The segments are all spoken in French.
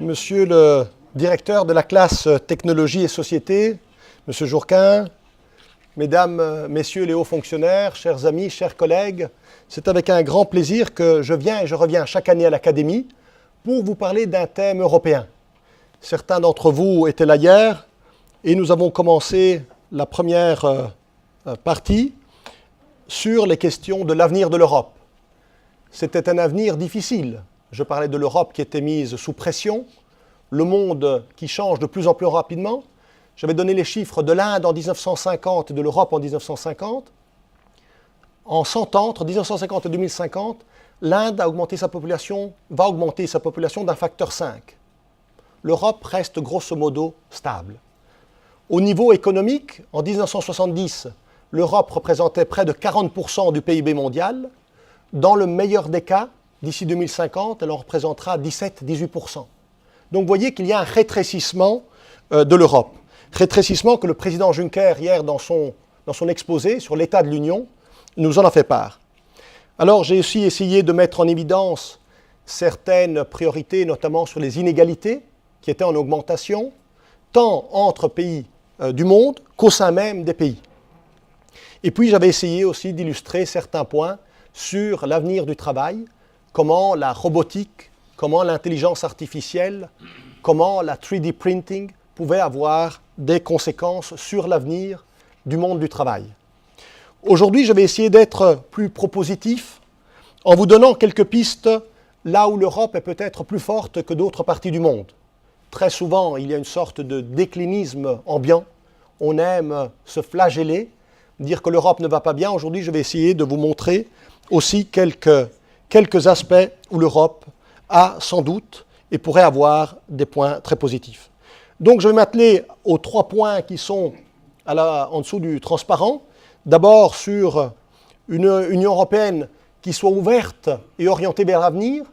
Monsieur le directeur de la classe Technologie et Société, Monsieur Jourquin, Mesdames, Messieurs les hauts fonctionnaires, chers amis, chers collègues, c'est avec un grand plaisir que je viens et je reviens chaque année à l'Académie pour vous parler d'un thème européen. Certains d'entre vous étaient là hier et nous avons commencé la première partie sur les questions de l'avenir de l'Europe. C'était un avenir difficile. Je parlais de l'Europe qui était mise sous pression, le monde qui change de plus en plus rapidement. J'avais donné les chiffres de l'Inde en 1950 et de l'Europe en 1950. En 100 ans, entre 1950 et 2050, l'Inde va augmenter sa population d'un facteur 5. L'Europe reste grosso modo stable. Au niveau économique, en 1970, l'Europe représentait près de 40% du PIB mondial. Dans le meilleur des cas, d'ici 2050, elle en représentera 17-18%. Donc vous voyez qu'il y a un rétrécissement de l'Europe. Rétrécissement que le président Juncker, hier, dans son exposé sur l'état de l'Union, nous en a fait part. Alors j'ai aussi essayé de mettre en évidence certaines priorités, notamment sur les inégalités, qui étaient en augmentation, tant entre pays du monde qu'au sein même des pays. Et puis j'avais essayé aussi d'illustrer certains points sur l'avenir du travail, comment la robotique, comment l'intelligence artificielle, comment la 3D printing pouvaient avoir des conséquences sur l'avenir du monde du travail. Aujourd'hui, je vais essayer d'être plus propositif en vous donnant quelques pistes là où l'Europe est peut-être plus forte que d'autres parties du monde. Très souvent, il y a une sorte de déclinisme ambiant. On aime se flageller, dire que l'Europe ne va pas bien. Aujourd'hui, je vais essayer de vous montrer aussi quelques aspects où l'Europe a sans doute et pourrait avoir des points très positifs. Donc je vais m'atteler aux 3 points qui sont en dessous du transparent. D'abord sur une Union européenne qui soit ouverte et orientée vers l'avenir.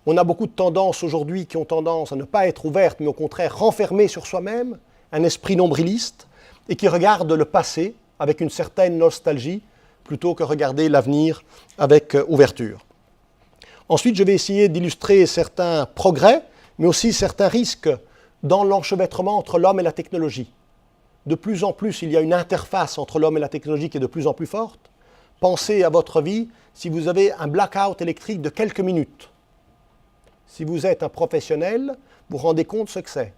On a beaucoup de tendances aujourd'hui qui ont tendance à ne pas être ouvertes, mais au contraire renfermées sur soi-même, un esprit nombriliste, et qui regardent le passé avec une certaine nostalgie, plutôt que regarder l'avenir avec ouverture. Ensuite, je vais essayer d'illustrer certains progrès, mais aussi certains risques dans l'enchevêtrement entre l'homme et la technologie. De plus en plus, il y a une interface entre l'homme et la technologie qui est de plus en plus forte. Pensez à votre vie si vous avez un blackout électrique de quelques minutes. Si vous êtes un professionnel, vous vous rendez compte ce que c'est.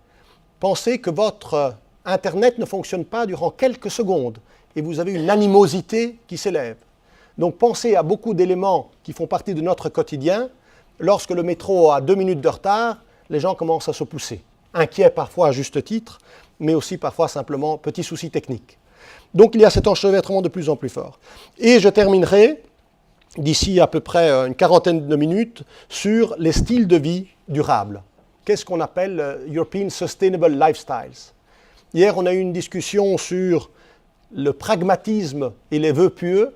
Pensez que votre Internet ne fonctionne pas durant quelques secondes et vous avez une animosité qui s'élève. Donc pensez à beaucoup d'éléments qui font partie de notre quotidien. Lorsque le métro a 2 minutes de retard, les gens commencent à se pousser. Inquiets parfois à juste titre, mais aussi parfois simplement petits soucis techniques. Donc il y a cet enchevêtrement de plus en plus fort. Et je terminerai, d'ici à peu près une quarantaine de minutes, sur les styles de vie durables. Qu'est-ce qu'on appelle European Sustainable Lifestyles? Hier, on a eu une discussion sur le pragmatisme et les vœux pieux.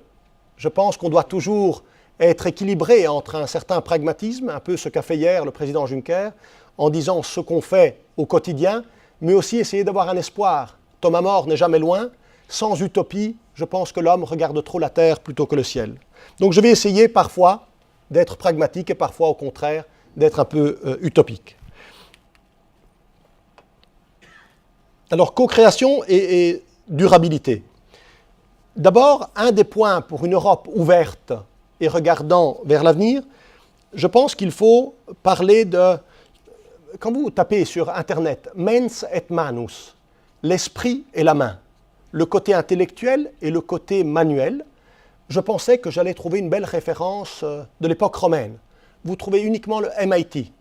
Je pense qu'on doit toujours être équilibré entre un certain pragmatisme, un peu ce qu'a fait hier le président Juncker, en disant ce qu'on fait au quotidien, mais aussi essayer d'avoir un espoir. Thomas More n'est jamais loin. Sans utopie, je pense que l'homme regarde trop la terre plutôt que le ciel. Donc je vais essayer parfois d'être pragmatique et parfois au contraire d'être un peu utopique. Alors co-création et durabilité. D'abord, un des points pour une Europe ouverte et regardant vers l'avenir, je pense qu'il faut parler de, quand vous tapez sur Internet, mens et manus, l'esprit et la main, le côté intellectuel et le côté manuel, je pensais que j'allais trouver une belle référence de l'époque romaine. Vous trouvez uniquement le MIT,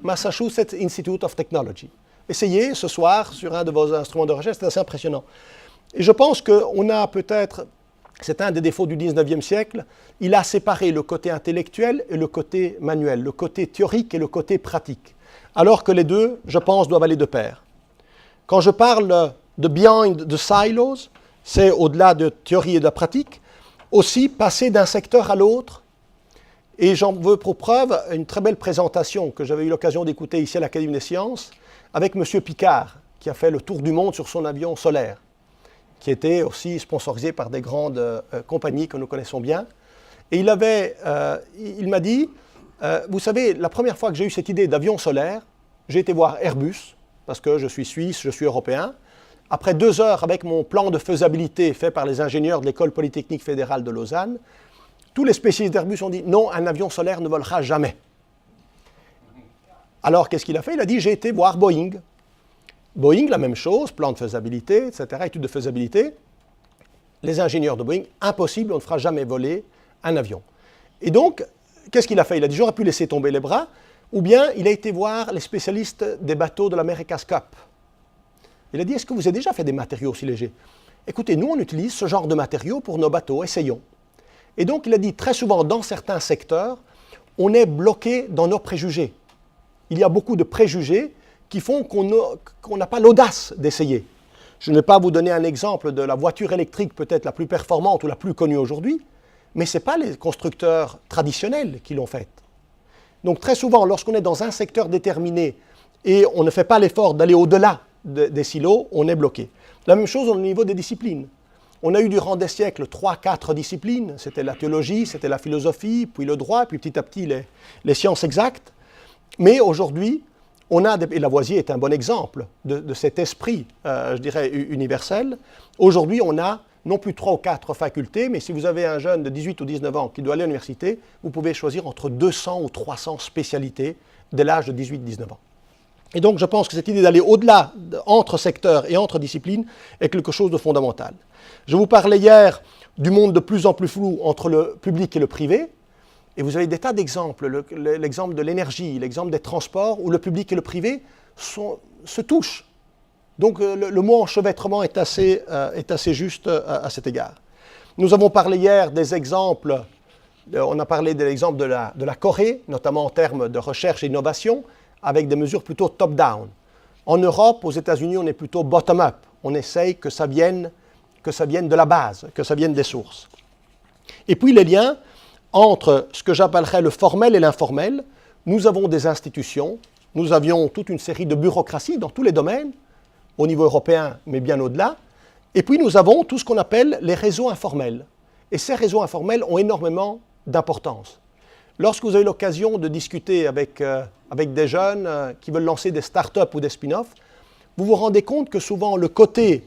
Massachusetts Institute of Technology. Essayez ce soir sur un de vos instruments de recherche, c'est assez impressionnant. Et je pense qu'on a peut-être, c'est un des défauts du 19e siècle, il a séparé le côté intellectuel et le côté manuel, le côté théorique et le côté pratique. Alors que les deux, je pense, doivent aller de pair. Quand je parle de behind the silos, c'est au-delà de théorie et de pratique, aussi passer d'un secteur à l'autre. Et j'en veux pour preuve une très belle présentation que j'avais eu l'occasion d'écouter ici à l'Académie des sciences avec M. Picard, qui a fait le tour du monde sur son avion solaire, qui était aussi sponsorisé par des grandes compagnies que nous connaissons bien. Et il m'a dit, vous savez, la première fois que j'ai eu cette idée d'avion solaire, j'ai été voir Airbus, parce que je suis suisse, je suis européen. Après 2 heures avec mon plan de faisabilité fait par les ingénieurs de l'École polytechnique fédérale de Lausanne, tous les spécialistes d'Airbus ont dit non, un avion solaire ne volera jamais. Alors qu'est-ce qu'il a fait? Il a dit j'ai été voir Boeing. Boeing, la même chose, plan de faisabilité, etc., étude de faisabilité. Les ingénieurs de Boeing, impossible, on ne fera jamais voler un avion. Et donc, qu'est-ce qu'il a fait? Il a dit j'aurais pu laisser tomber les bras, ou bien il a été voir les spécialistes des bateaux de l'America's Cup. Il a dit, est-ce que vous avez déjà fait des matériaux aussi légers? Écoutez, nous, on utilise ce genre de matériaux pour nos bateaux, essayons. Et donc, il a dit, très souvent, dans certains secteurs, on est bloqué dans nos préjugés. Il y a beaucoup de préjugés qui font qu'on n'a pas l'audace d'essayer. Je ne vais pas vous donner un exemple de la voiture électrique peut-être la plus performante ou la plus connue aujourd'hui, mais ce n'est pas les constructeurs traditionnels qui l'ont faite. Donc, très souvent, lorsqu'on est dans un secteur déterminé et on ne fait pas l'effort d'aller au-delà des silos, on est bloqué. La même chose au niveau des disciplines. On a eu durant des siècles 3-4 disciplines. C'était la théologie, c'était la philosophie, puis le droit, puis petit à petit les sciences exactes. Mais aujourd'hui, on a, et Lavoisier est un bon exemple de cet esprit, je dirais, universel. Aujourd'hui, on a non plus 3 ou 4 facultés, mais si vous avez un jeune de 18 ou 19 ans qui doit aller à l'université, vous pouvez choisir entre 200 ou 300 spécialités dès l'âge de 18-19 ans. Et donc, je pense que cette idée d'aller au-delà, entre secteurs et entre disciplines, est quelque chose de fondamental. Je vous parlais hier du monde de plus en plus flou entre le public et le privé, et vous avez des tas d'exemples, l'exemple de l'énergie, l'exemple des transports, où le public et le privé se touchent. Donc, le mot enchevêtrement est assez juste à cet égard. Nous avons parlé hier des exemples, on a parlé de l'exemple de la Corée, notamment en termes de recherche et innovation, avec des mesures plutôt top-down. En Europe, aux États-Unis, on est plutôt bottom-up. On essaye que ça vienne de la base, que ça vienne des sources. Et puis les liens entre ce que j'appellerais le formel et l'informel. Nous avons des institutions, nous avions toute une série de bureaucraties dans tous les domaines, au niveau européen, mais bien au-delà. Et puis nous avons tout ce qu'on appelle les réseaux informels. Et ces réseaux informels ont énormément d'importance. Lorsque vous avez l'occasion de discuter avec des jeunes qui veulent lancer des start-up ou des spin-offs, vous vous rendez compte que souvent le côté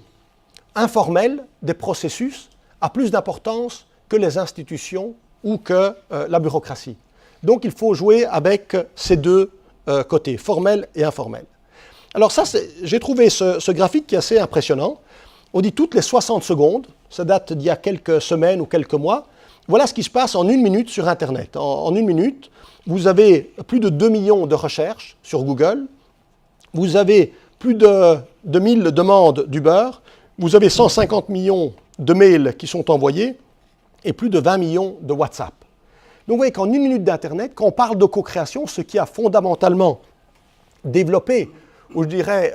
informel des processus a plus d'importance que les institutions ou que la bureaucratie. Donc il faut jouer avec ces deux côtés, formel et informel. Alors ça, j'ai trouvé ce graphique qui est assez impressionnant. On dit toutes les 60 secondes, ça date d'il y a quelques semaines ou quelques mois, voilà ce qui se passe en 1 minute sur Internet. En 1 minute, vous avez plus de 2 millions de recherches sur Google, vous avez plus de 1000 demandes d'Uber, vous avez 150 millions de mails qui sont envoyés et plus de 20 millions de WhatsApp. Donc vous voyez qu'en 1 minute d'Internet, quand on parle de co-création, ce qui a fondamentalement développé, ou je dirais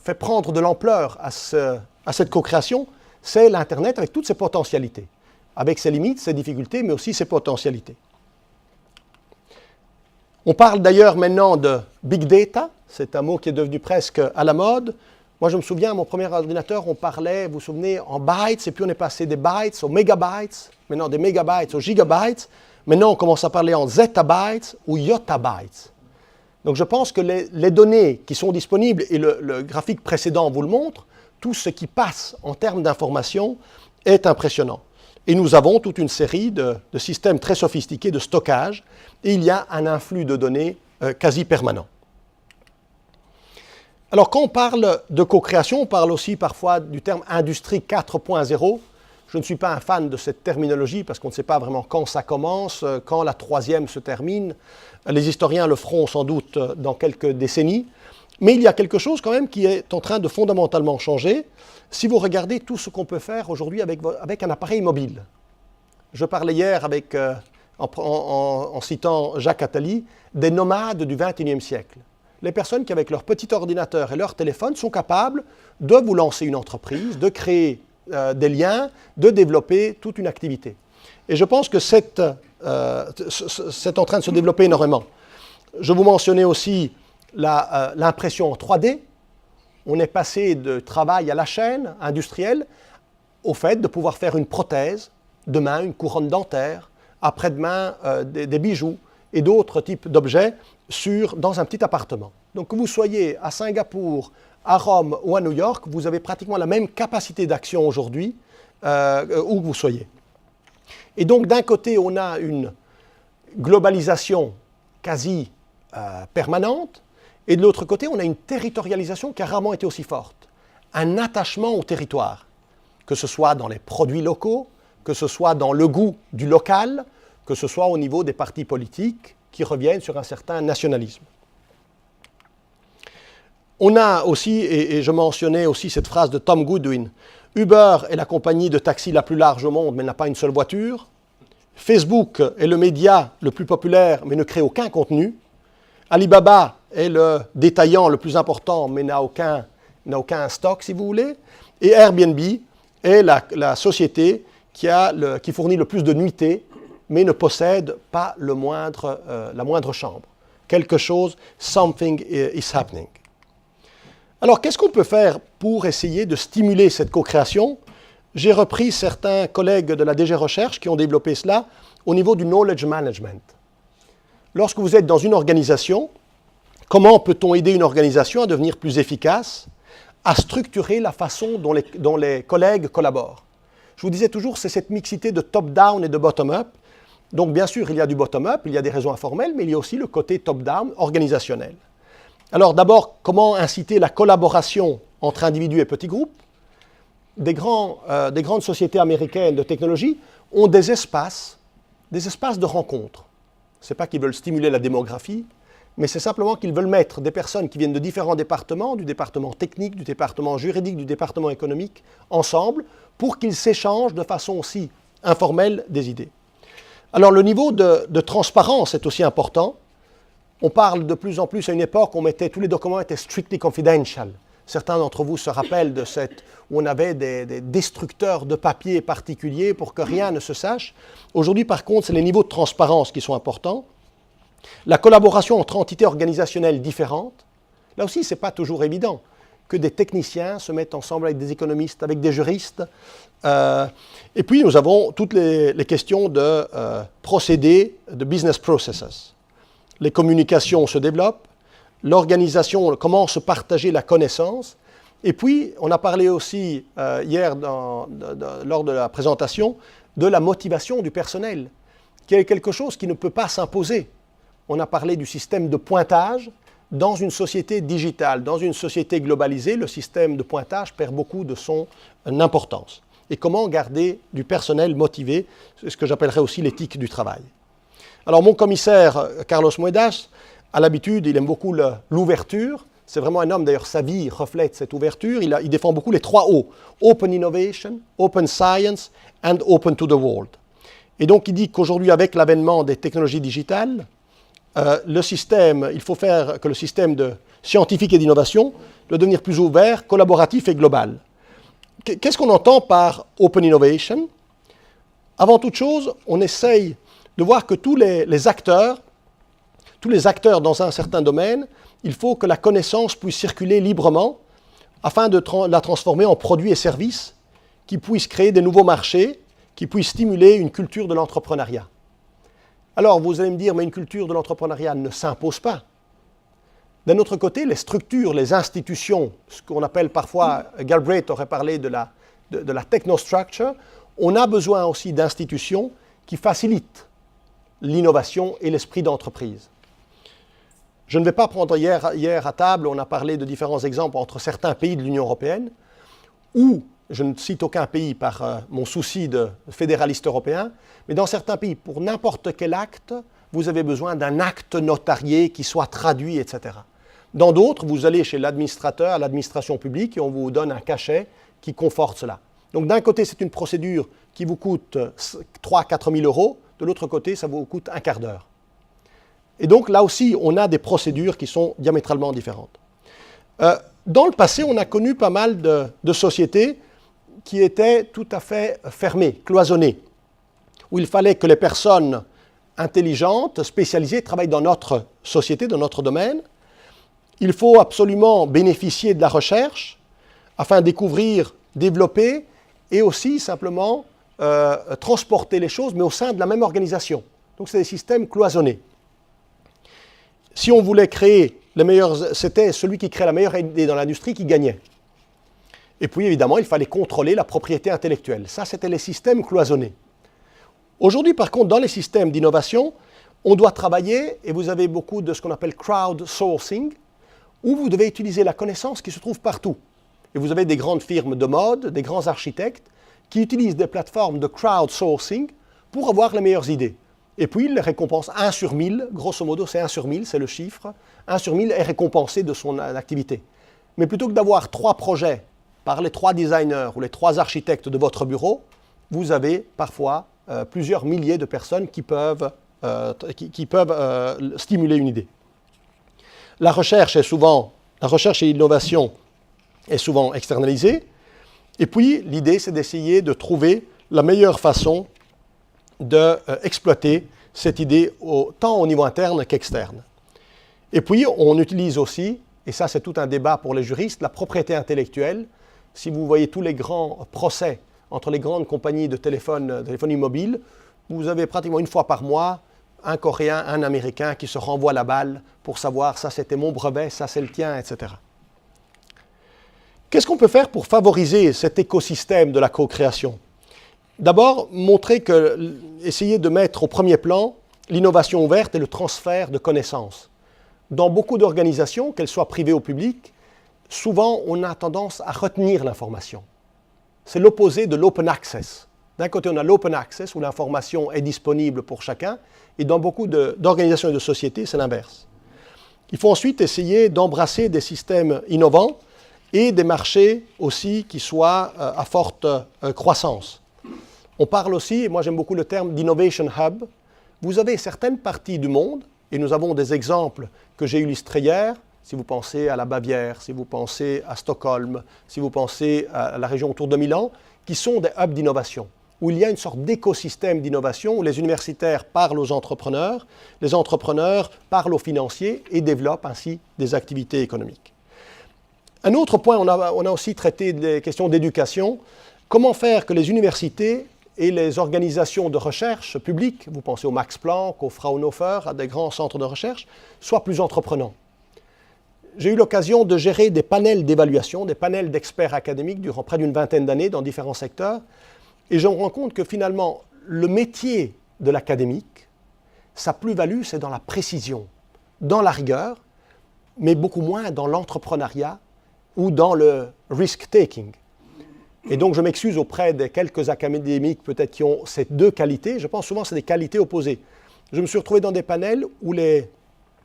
fait prendre de l'ampleur à cette co-création, c'est l'Internet avec toutes ses potentialités, avec ses limites, ses difficultés, mais aussi ses potentialités. On parle d'ailleurs maintenant de Big Data, c'est un mot qui est devenu presque à la mode. Moi, je me souviens, à mon premier ordinateur, on parlait, vous vous souvenez, en bytes, et puis on est passé des bytes aux mégabytes, maintenant des mégabytes aux gigabytes. Maintenant, on commence à parler en zettabytes ou yottabytes. Donc, je pense que les données qui sont disponibles, et le graphique précédent vous le montre, tout ce qui passe en termes d'information est impressionnant. Et nous avons toute une série de systèmes très sophistiqués de stockage, et il y a un influx de données quasi permanent. Alors, quand on parle de co-création, on parle aussi parfois du terme industrie 4.0. Je ne suis pas un fan de cette terminologie parce qu'on ne sait pas vraiment quand ça commence, quand la troisième se termine. Les historiens le feront sans doute dans quelques décennies. Mais il y a quelque chose quand même qui est en train de fondamentalement changer. Si vous regardez tout ce qu'on peut faire aujourd'hui avec un appareil mobile. Je parlais hier en citant Jacques Attali, des nomades du XXIe siècle. Les personnes qui, avec leur petit ordinateur et leur téléphone, sont capables de vous lancer une entreprise, de créer des liens, de développer toute une activité. Et je pense que c'est en train de se développer énormément. Je vous mentionnais aussi l'impression en 3D. On est passé de travail à la chaîne industrielle au fait de pouvoir faire une prothèse, demain une couronne dentaire, après-demain des bijoux. et d'autres types d'objets dans un petit appartement. Donc que vous soyez à Singapour, à Rome ou à New York, vous avez pratiquement la même capacité d'action aujourd'hui, où que vous soyez. Et donc d'un côté, on a une globalisation quasi permanente, et de l'autre côté, on a une territorialisation qui a rarement été aussi forte. Un attachement au territoire, que ce soit dans les produits locaux, que ce soit dans le goût du local, que ce soit au niveau des partis politiques qui reviennent sur un certain nationalisme. On a aussi, et je mentionnais aussi cette phrase de Tom Goodwin, Uber est la compagnie de taxi la plus large au monde, mais n'a pas une seule voiture. Facebook est le média le plus populaire, mais ne crée aucun contenu. Alibaba est le détaillant le plus important, mais n'a aucun stock, si vous voulez. Et Airbnb est la société qui fournit le plus de nuitées, mais ne possède pas la moindre chambre. Quelque chose, something is happening. Alors, qu'est-ce qu'on peut faire pour essayer de stimuler cette co-création? J'ai repris certains collègues de la DG Recherche qui ont développé cela au niveau du knowledge management. Lorsque vous êtes dans une organisation, comment peut-on aider une organisation à devenir plus efficace, à structurer la façon dont les collègues collaborent? Je vous disais toujours, c'est cette mixité de top-down et de bottom-up. Donc, bien sûr, il y a du bottom-up, il y a des réseaux informels, mais il y a aussi le côté top-down organisationnel. Alors, d'abord, comment inciter la collaboration entre individus et petits groupes? Des grandes sociétés américaines de technologie ont des espaces de rencontre. Ce n'est pas qu'ils veulent stimuler la démographie, mais c'est simplement qu'ils veulent mettre des personnes qui viennent de différents départements, du département technique, du département juridique, du département économique, ensemble, pour qu'ils s'échangent de façon aussi informelle des idées. Alors le niveau de transparence est aussi important. On parle de plus en plus, à une époque, tous les documents étaient strictly confidential. Certains d'entre vous se rappellent de où on avait des destructeurs de papier particuliers pour que rien ne se sache. Aujourd'hui, par contre, c'est les niveaux de transparence qui sont importants. La collaboration entre entités organisationnelles différentes. Là aussi, ce n'est pas toujours évident que des techniciens se mettent ensemble avec des économistes, avec des juristes. Et puis, nous avons toutes les questions de procédés, de business processes. Les communications se développent, l'organisation commence à partager la connaissance. Et puis, on a parlé aussi hier lors de la présentation de la motivation du personnel, qui est quelque chose qui ne peut pas s'imposer. On a parlé du système de pointage. Dans une société digitale, dans une société globalisée, le système de pointage perd beaucoup de son importance. Et comment garder du personnel motivé, c'est ce que j'appellerais aussi l'éthique du travail. Alors mon commissaire, Carlos Moedas, à l'habitude, il aime beaucoup l'ouverture. C'est vraiment un homme, d'ailleurs sa vie reflète cette ouverture. Il défend beaucoup les 3 O. Open Innovation, Open Science and Open to the World. Et donc il dit qu'aujourd'hui, avec l'avènement des technologies digitales, il faut faire que le système scientifique et d'innovation doit devenir plus ouvert, collaboratif et global. Qu'est-ce qu'on entend par Open Innovation? Avant toute chose, on essaye de voir que tous les acteurs dans un certain domaine, il faut que la connaissance puisse circuler librement afin de la transformer en produits et services qui puissent créer des nouveaux marchés, qui puissent stimuler une culture de l'entrepreneuriat. Alors, vous allez me dire, mais une culture de l'entrepreneuriat ne s'impose pas. D'un autre côté, les structures, les institutions, ce qu'on appelle parfois, Galbraith aurait parlé de la technostructure, on a besoin aussi d'institutions qui facilitent l'innovation et l'esprit d'entreprise. Je ne vais pas prendre hier à table, on a parlé de différents exemples entre certains pays de l'Union européenne, où je ne cite aucun pays par mon souci de fédéraliste européen, mais dans certains pays, pour n'importe quel acte, vous avez besoin d'un acte notarié qui soit traduit, etc. Dans d'autres, vous allez chez l'administrateur, à l'administration publique, et on vous donne un cachet qui conforte cela. Donc d'un côté, c'est une procédure qui vous coûte 3 000 à 4 000 euros, de l'autre côté, ça vous coûte un quart d'heure. Et donc là aussi, on a des procédures qui sont diamétralement différentes. Dans le passé, on a connu pas mal de sociétés qui étaient tout à fait fermées, cloisonnées, où il fallait que les personnes intelligentes, spécialisées, travaillent dans notre société, dans notre domaine. Il faut absolument bénéficier de la recherche afin de découvrir, développer et aussi simplement transporter les choses, mais au sein de la même organisation. Donc c'est des systèmes cloisonnés. Si on voulait créer les meilleurs, c'était celui qui créait la meilleure idée dans l'industrie qui gagnait. Et puis évidemment, il fallait contrôler la propriété intellectuelle. Ça, c'était les systèmes cloisonnés. Aujourd'hui, par contre, dans les systèmes d'innovation, on doit travailler, et vous avez beaucoup de ce qu'on appelle crowdsourcing, où vous devez utiliser la connaissance qui se trouve partout. Et vous avez des grandes firmes de mode, des grands architectes, qui utilisent des plateformes de crowdsourcing pour avoir les meilleures idées. Et puis, ils les récompensent 1 sur 1000, grosso modo, c'est 1 sur 1000, c'est le chiffre. 1 sur 1000 est récompensé de son activité. Mais plutôt que d'avoir 3 projets par les 3 designers ou les 3 architectes de votre bureau, vous avez parfois plusieurs milliers de personnes qui peuvent stimuler une idée. La recherche et l'innovation est souvent externalisée. Et puis, l'idée, c'est d'essayer de trouver la meilleure façon d'exploiter cette idée tant au niveau interne qu'externe. Et puis, on utilise aussi, et ça c'est tout un débat pour les juristes, la propriété intellectuelle. Si vous voyez tous les grands procès entre les grandes compagnies de téléphonie mobile, vous avez pratiquement une fois par mois un Coréen, un Américain qui se renvoie la balle pour savoir ça c'était mon brevet, ça c'est le tien, etc. Qu'est-ce qu'on peut faire pour favoriser cet écosystème de la co-création? D'abord, essayer de mettre au premier plan l'innovation ouverte et le transfert de connaissances. Dans beaucoup d'organisations, qu'elles soient privées ou publiques, souvent on a tendance à retenir l'information. C'est l'opposé de l'open access. D'un côté, on a l'open access où l'information est disponible pour chacun, et dans beaucoup d'organisations et de sociétés, c'est l'inverse. Il faut ensuite essayer d'embrasser des systèmes innovants et des marchés aussi qui soient à forte croissance. On parle aussi, et moi j'aime beaucoup le terme d'innovation hub. Vous avez certaines parties du monde, et nous avons des exemples que j'ai illustrés hier, si vous pensez à la Bavière, si vous pensez à Stockholm, si vous pensez à la région autour de Milan, qui sont des hubs d'innovation, où il y a une sorte d'écosystème d'innovation, où les universitaires parlent aux entrepreneurs, les entrepreneurs parlent aux financiers et développent ainsi des activités économiques. Un autre point, on a aussi traité des questions d'éducation. Comment faire que les universités et les organisations de recherche publiques, vous pensez au Max Planck, au Fraunhofer, à des grands centres de recherche, soient plus entreprenants. J'ai eu l'occasion de gérer des panels d'évaluation, des panels d'experts académiques durant près d'une vingtaine d'années dans différents secteurs, et je me rends compte que finalement, le métier de l'académique, sa plus-value, c'est dans la précision, dans la rigueur, mais beaucoup moins dans l'entrepreneuriat ou dans le risk-taking. Et donc, je m'excuse auprès des quelques académiques peut-être qui ont ces deux qualités. Je pense souvent que c'est des qualités opposées. Je me suis retrouvé dans des panels où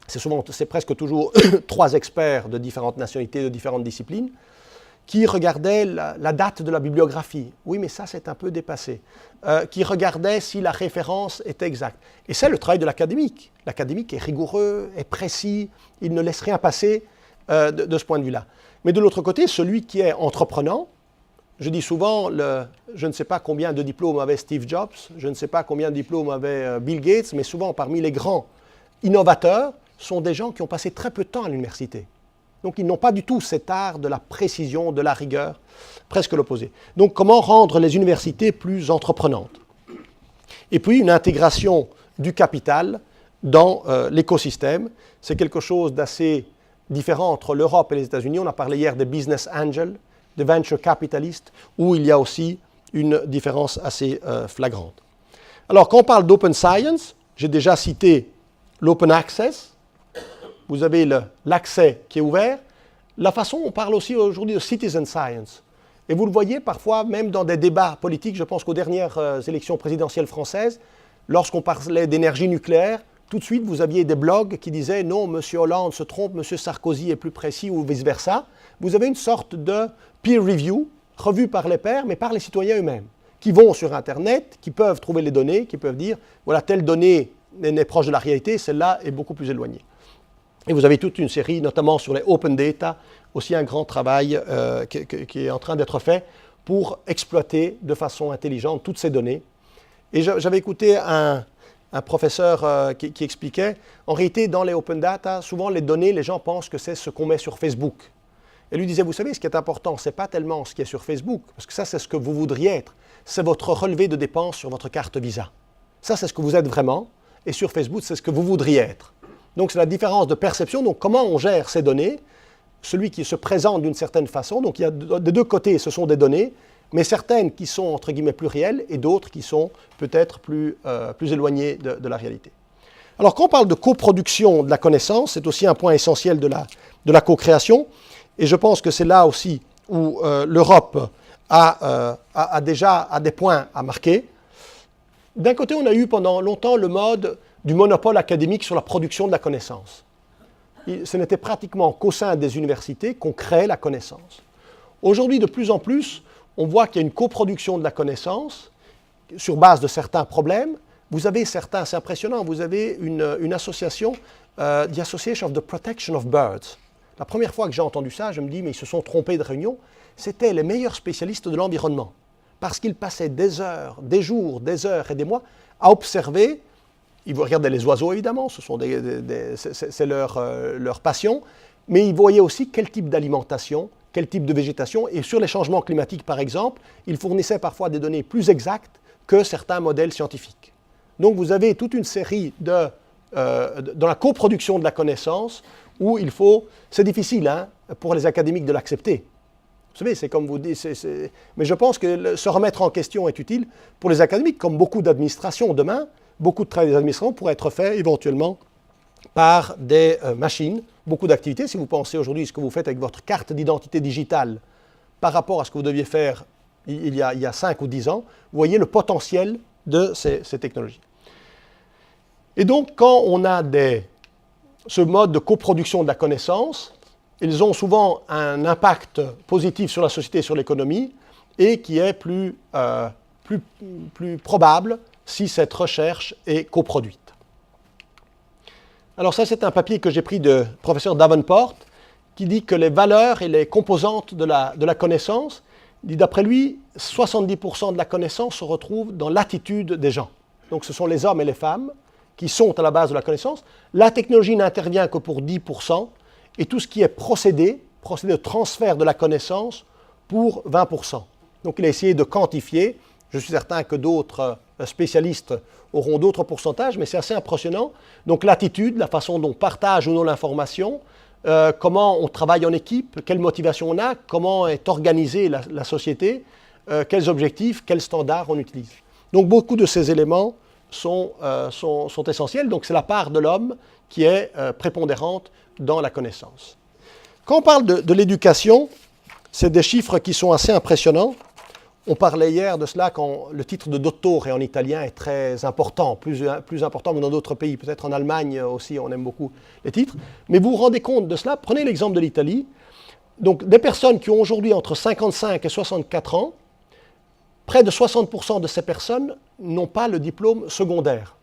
c'est presque toujours 3 experts de différentes nationalités, de différentes disciplines, qui regardaient la date de la bibliographie. Oui, mais ça, c'est un peu dépassé. Qui regardaient si la référence est exacte. Et c'est le travail de l'académique. L'académique est rigoureux, est précis, il ne laisse rien passer de ce point de vue-là. Mais de l'autre côté, celui qui est entreprenant, je dis souvent, je ne sais pas combien de diplômes avait Steve Jobs, je ne sais pas combien de diplômes avait Bill Gates, mais souvent parmi les grands innovateurs sont des gens qui ont passé très peu de temps à l'université. Donc ils n'ont pas du tout cet art de la précision, de la rigueur, presque l'opposé. Donc comment rendre les universités plus entreprenantes? Et puis une intégration du capital dans l'écosystème. C'est quelque chose d'assez différent entre l'Europe et les États-Unis. On a parlé hier des business angels, de venture capitalistes, où il y a aussi une différence assez flagrante. Alors, quand on parle d'open science, j'ai déjà cité l'open access. Vous avez l'accès qui est ouvert. La façon, on parle aussi aujourd'hui de citizen science. Et vous le voyez parfois, même dans des débats politiques, je pense qu'aux dernières élections présidentielles françaises, lorsqu'on parlait d'énergie nucléaire, tout de suite, vous aviez des blogs qui disaient « Non, M. Hollande se trompe, M. Sarkozy est plus précis » ou vice-versa. Vous avez une sorte de peer review, revue par les pairs, mais par les citoyens eux-mêmes, qui vont sur Internet, qui peuvent trouver les données, qui peuvent dire « Voilà, telle donnée est proche de la réalité, celle-là est beaucoup plus éloignée ». Et vous avez toute une série, notamment sur les open data, aussi un grand travail qui est en train d'être fait pour exploiter de façon intelligente toutes ces données. Et j'avais écouté un professeur qui expliquait, en réalité, dans les open data, souvent les données, les gens pensent que c'est ce qu'on met sur Facebook. Et lui disait, vous savez, ce qui est important, ce n'est pas tellement ce qui est sur Facebook, parce que ça, c'est ce que vous voudriez être. C'est votre relevé de dépenses sur votre carte Visa. Ça, c'est ce que vous êtes vraiment. Et sur Facebook, c'est ce que vous voudriez être. Donc c'est la différence de perception, donc comment on gère ces données, celui qui se présente d'une certaine façon, donc il y a des deux côtés, ce sont des données, mais certaines qui sont entre guillemets plus réelles et d'autres qui sont peut-être plus éloignées de la réalité. Alors quand on parle de coproduction de la connaissance, c'est aussi un point essentiel de la co-création, et je pense que c'est là aussi où l'Europe a déjà des points à marquer. D'un côté, on a eu pendant longtemps le mode du monopole académique sur la production de la connaissance. Ce n'était pratiquement qu'au sein des universités qu'on créait la connaissance. Aujourd'hui, de plus en plus, on voit qu'il y a une coproduction de la connaissance sur base de certains problèmes. Vous avez certains, c'est impressionnant, vous avez une association, the Association of the Protection of Birds. La première fois que j'ai entendu ça, je me dis, mais ils se sont trompés de réunion. C'était les meilleurs spécialistes de l'environnement, parce qu'ils passaient des heures, des jours, des heures et des mois à observer. Ils regardaient les oiseaux, évidemment, c'est leur passion, mais ils voyaient aussi quel type d'alimentation, quel type de végétation, et sur les changements climatiques, par exemple, ils fournissaient parfois des données plus exactes que certains modèles scientifiques. Donc vous avez toute une série dans la coproduction de la connaissance, où c'est difficile pour les académiques de l'accepter. Vous savez, c'est comme vous dites, mais je pense que se remettre en question est utile pour les académiques, comme beaucoup d'administrations demain. Beaucoup de travail des administrations pourrait être fait éventuellement par des machines, beaucoup d'activités. Si vous pensez aujourd'hui ce que vous faites avec votre carte d'identité digitale par rapport à ce que vous deviez faire il y a 5 ou 10 ans, vous voyez le potentiel de ces technologies. Et donc, quand on a ce mode de coproduction de la connaissance, ils ont souvent un impact positif sur la société et sur l'économie, et qui est plus probable si cette recherche est coproduite. Alors ça, c'est un papier que j'ai pris de professeur Davenport, qui dit que les valeurs et les composantes de la connaissance, dit d'après lui, 70% de la connaissance se retrouve dans l'attitude des gens. Donc ce sont les hommes et les femmes qui sont à la base de la connaissance. La technologie n'intervient que pour 10%, et tout ce qui est procédé de transfert de la connaissance pour 20%. Donc il a essayé de quantifier. Je suis certain que d'autres spécialistes auront d'autres pourcentages, mais c'est assez impressionnant. Donc l'attitude, la façon dont on partage ou non l'information, comment on travaille en équipe, quelle motivation on a, comment est organisée la société, quels objectifs, quels standards on utilise. Donc beaucoup de ces éléments sont essentiels. Donc c'est la part de l'homme qui est prépondérante dans la connaissance. Quand on parle de l'éducation, c'est des chiffres qui sont assez impressionnants. On parlait hier de cela quand le titre de dottore en italien est très important, plus important que dans d'autres pays. Peut-être en Allemagne aussi, on aime beaucoup les titres. Mais vous vous rendez compte de cela? Prenez l'exemple de l'Italie. Donc des personnes qui ont aujourd'hui entre 55 et 64 ans, près de 60% de ces personnes n'ont pas le diplôme secondaire.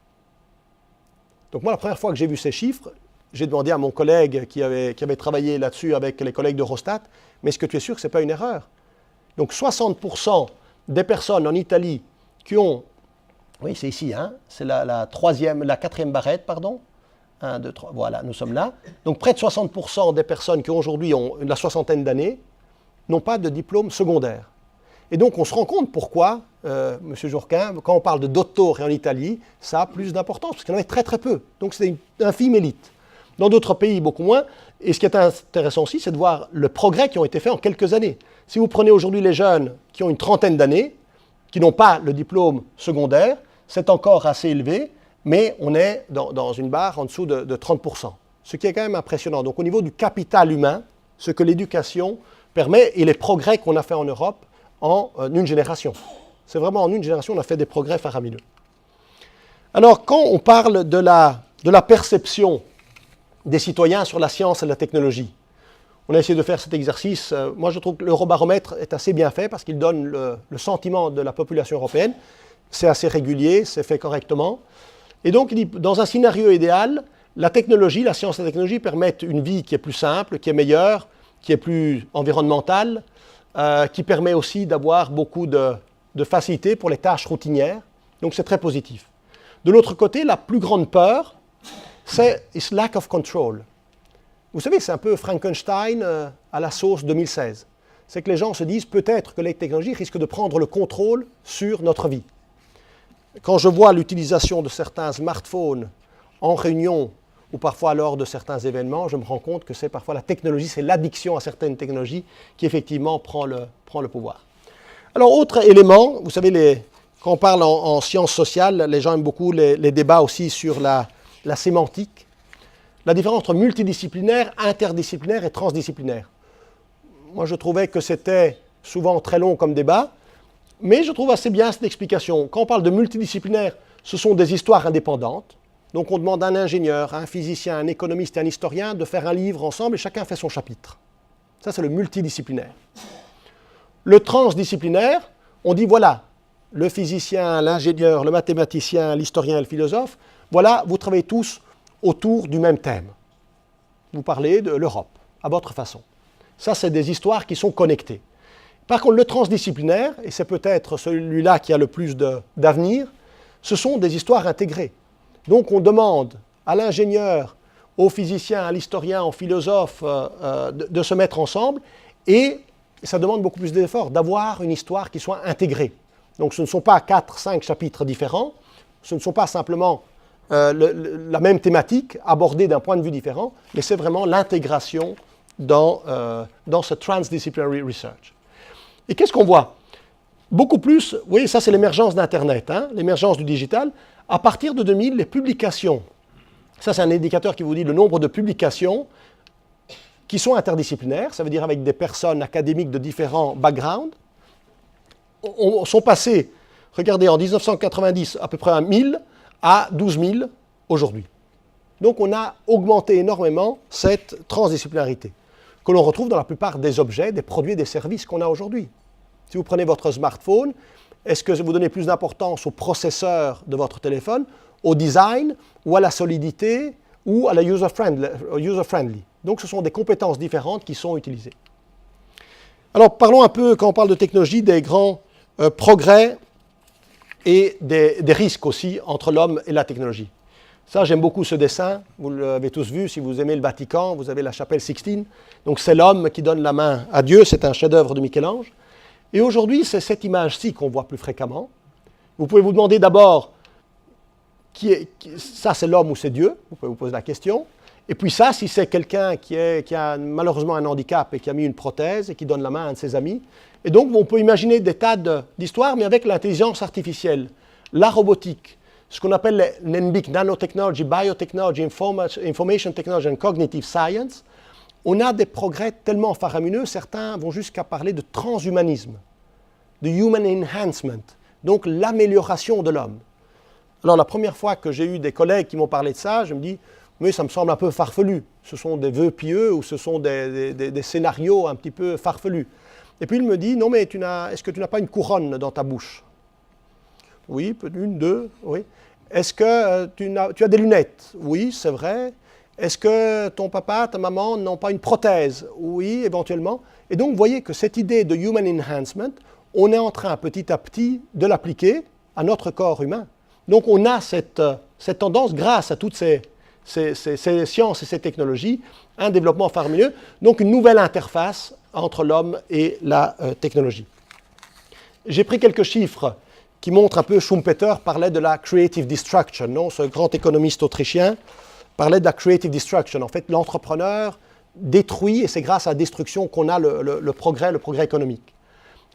Donc moi, la première fois que j'ai vu ces chiffres, j'ai demandé à mon collègue qui avait travaillé là-dessus avec les collègues d'Eurostat, mais est-ce que tu es sûr que ce n'est pas une erreur? Donc 60% des personnes en Italie qui ont, oui c'est ici, c'est la quatrième barrette, pardon, 1, 2, 3, voilà, nous sommes là. Donc près de 60% des personnes qui aujourd'hui ont la soixantaine d'années n'ont pas de diplôme secondaire. Et donc on se rend compte pourquoi, M. Jourquin, quand on parle de dottore en Italie, ça a plus d'importance, parce qu'il y en avait très très peu. Donc c'est une infime élite. Dans d'autres pays, beaucoup moins. Et ce qui est intéressant aussi, c'est de voir le progrès qui ont été faits en quelques années. Si vous prenez aujourd'hui les jeunes qui ont une trentaine d'années, qui n'ont pas le diplôme secondaire, c'est encore assez élevé, mais on est dans une barre en dessous de 30%. Ce qui est quand même impressionnant. Donc au niveau du capital humain, ce que l'éducation permet et les progrès qu'on a fait en Europe en une génération. C'est vraiment en une génération, on a fait des progrès faramineux. Alors quand on parle de la perception des citoyens sur la science et la technologie. On a essayé de faire cet exercice. Moi, je trouve que l'Eurobaromètre est assez bien fait parce qu'il donne le sentiment de la population européenne. C'est assez régulier, c'est fait correctement. Et donc, il dit, dans un scénario idéal, la technologie, la science et la technologie permettent une vie qui est plus simple, qui est meilleure, qui est plus environnementale, qui permet aussi d'avoir beaucoup de facilité pour les tâches routinières. Donc, c'est très positif. De l'autre côté, la plus grande peur, c'est lack of control. Vous savez, c'est un peu Frankenstein à la sauce 2016. C'est que les gens se disent peut-être que les technologies risquent de prendre le contrôle sur notre vie. Quand je vois l'utilisation de certains smartphones en réunion ou parfois lors de certains événements, je me rends compte que c'est parfois la technologie, c'est l'addiction à certaines technologies qui effectivement prend le pouvoir. Alors, autre élément, vous savez, quand on parle en sciences sociales, les gens aiment beaucoup les débats aussi sur la sémantique, la différence entre multidisciplinaire, interdisciplinaire et transdisciplinaire. Moi, je trouvais que c'était souvent très long comme débat, mais je trouve assez bien cette explication. Quand on parle de multidisciplinaire, ce sont des histoires indépendantes. Donc on demande à un ingénieur, à un physicien, à un économiste et à un historien de faire un livre ensemble et chacun fait son chapitre. Ça, c'est le multidisciplinaire. Le transdisciplinaire, on dit voilà, le physicien, l'ingénieur, le mathématicien, l'historien et le philosophe, voilà, vous travaillez tous autour du même thème. Vous parlez de l'Europe, à votre façon. Ça, c'est des histoires qui sont connectées. Par contre, le transdisciplinaire, et c'est peut-être celui-là qui a le plus d'avenir, ce sont des histoires intégrées. Donc on demande à l'ingénieur, au physicien, à l'historien, au philosophe de se mettre ensemble et ça demande beaucoup plus d'efforts, d'avoir une histoire qui soit intégrée. Donc ce ne sont pas 4, 5 chapitres différents, ce ne sont pas simplement la même thématique abordée d'un point de vue différent, mais c'est vraiment l'intégration dans ce transdisciplinary research. Et qu'est-ce qu'on voit? Beaucoup plus, vous voyez, ça c'est l'émergence d'Internet, l'émergence du digital. À partir de 2000, les publications, ça c'est un indicateur qui vous dit le nombre de publications qui sont interdisciplinaires, ça veut dire avec des personnes académiques de différents backgrounds, sont passées, regardez, en 1990, à peu près à 1000 à 12 000 aujourd'hui. Donc on a augmenté énormément cette transdisciplinarité, que l'on retrouve dans la plupart des objets, des produits et des services qu'on a aujourd'hui. Si vous prenez votre smartphone, est-ce que vous donnez plus d'importance au processeur de votre téléphone, au design, ou à la solidité, ou à la user-friendly? Donc ce sont des compétences différentes qui sont utilisées. Alors parlons un peu, quand on parle de technologie, des grands progrès et des risques aussi entre l'homme et la technologie. Ça, j'aime beaucoup ce dessin, vous l'avez tous vu, si vous aimez le Vatican, vous avez la chapelle Sixtine. Donc c'est l'homme qui donne la main à Dieu, c'est un chef-d'œuvre de Michel-Ange. Et aujourd'hui, c'est cette image-ci qu'on voit plus fréquemment. Vous pouvez vous demander d'abord, ça c'est l'homme ou c'est Dieu, vous pouvez vous poser la question. Et puis ça, si c'est quelqu'un qui a malheureusement un handicap et qui a mis une prothèse et qui donne la main à un de ses amis. Et donc, on peut imaginer des tas d'histoires, mais avec l'intelligence artificielle, la robotique, ce qu'on appelle l'NBIC, Nanotechnology, Biotechnology, Information Technology and Cognitive Science. On a des progrès tellement faramineux, certains vont jusqu'à parler de transhumanisme, de human enhancement, donc l'amélioration de l'homme. Alors la première fois que j'ai eu des collègues qui m'ont parlé de ça, je me dis, oui, ça me semble un peu farfelu. Ce sont des vœux pieux ou ce sont des scénarios un petit peu farfelus. Et puis il me dit, non mais est-ce que tu n'as pas une couronne dans ta bouche? Oui, une, deux, oui. Est-ce que tu as des lunettes? Oui, c'est vrai. Est-ce que ton papa, ta maman n'ont pas une prothèse? Oui, éventuellement. Et donc, vous voyez que cette idée de human enhancement, on est en train petit à petit de l'appliquer à notre corps humain. Donc, on a cette tendance, grâce à toutes ces sciences et ces technologies, un développement faramineux, donc une nouvelle interface entre l'homme et la technologie. J'ai pris quelques chiffres qui montrent un peu, Schumpeter parlait de la creative destruction, non? Ce grand économiste autrichien parlait de la creative destruction. En fait, l'entrepreneur détruit, et c'est grâce à la destruction qu'on a le progrès économique.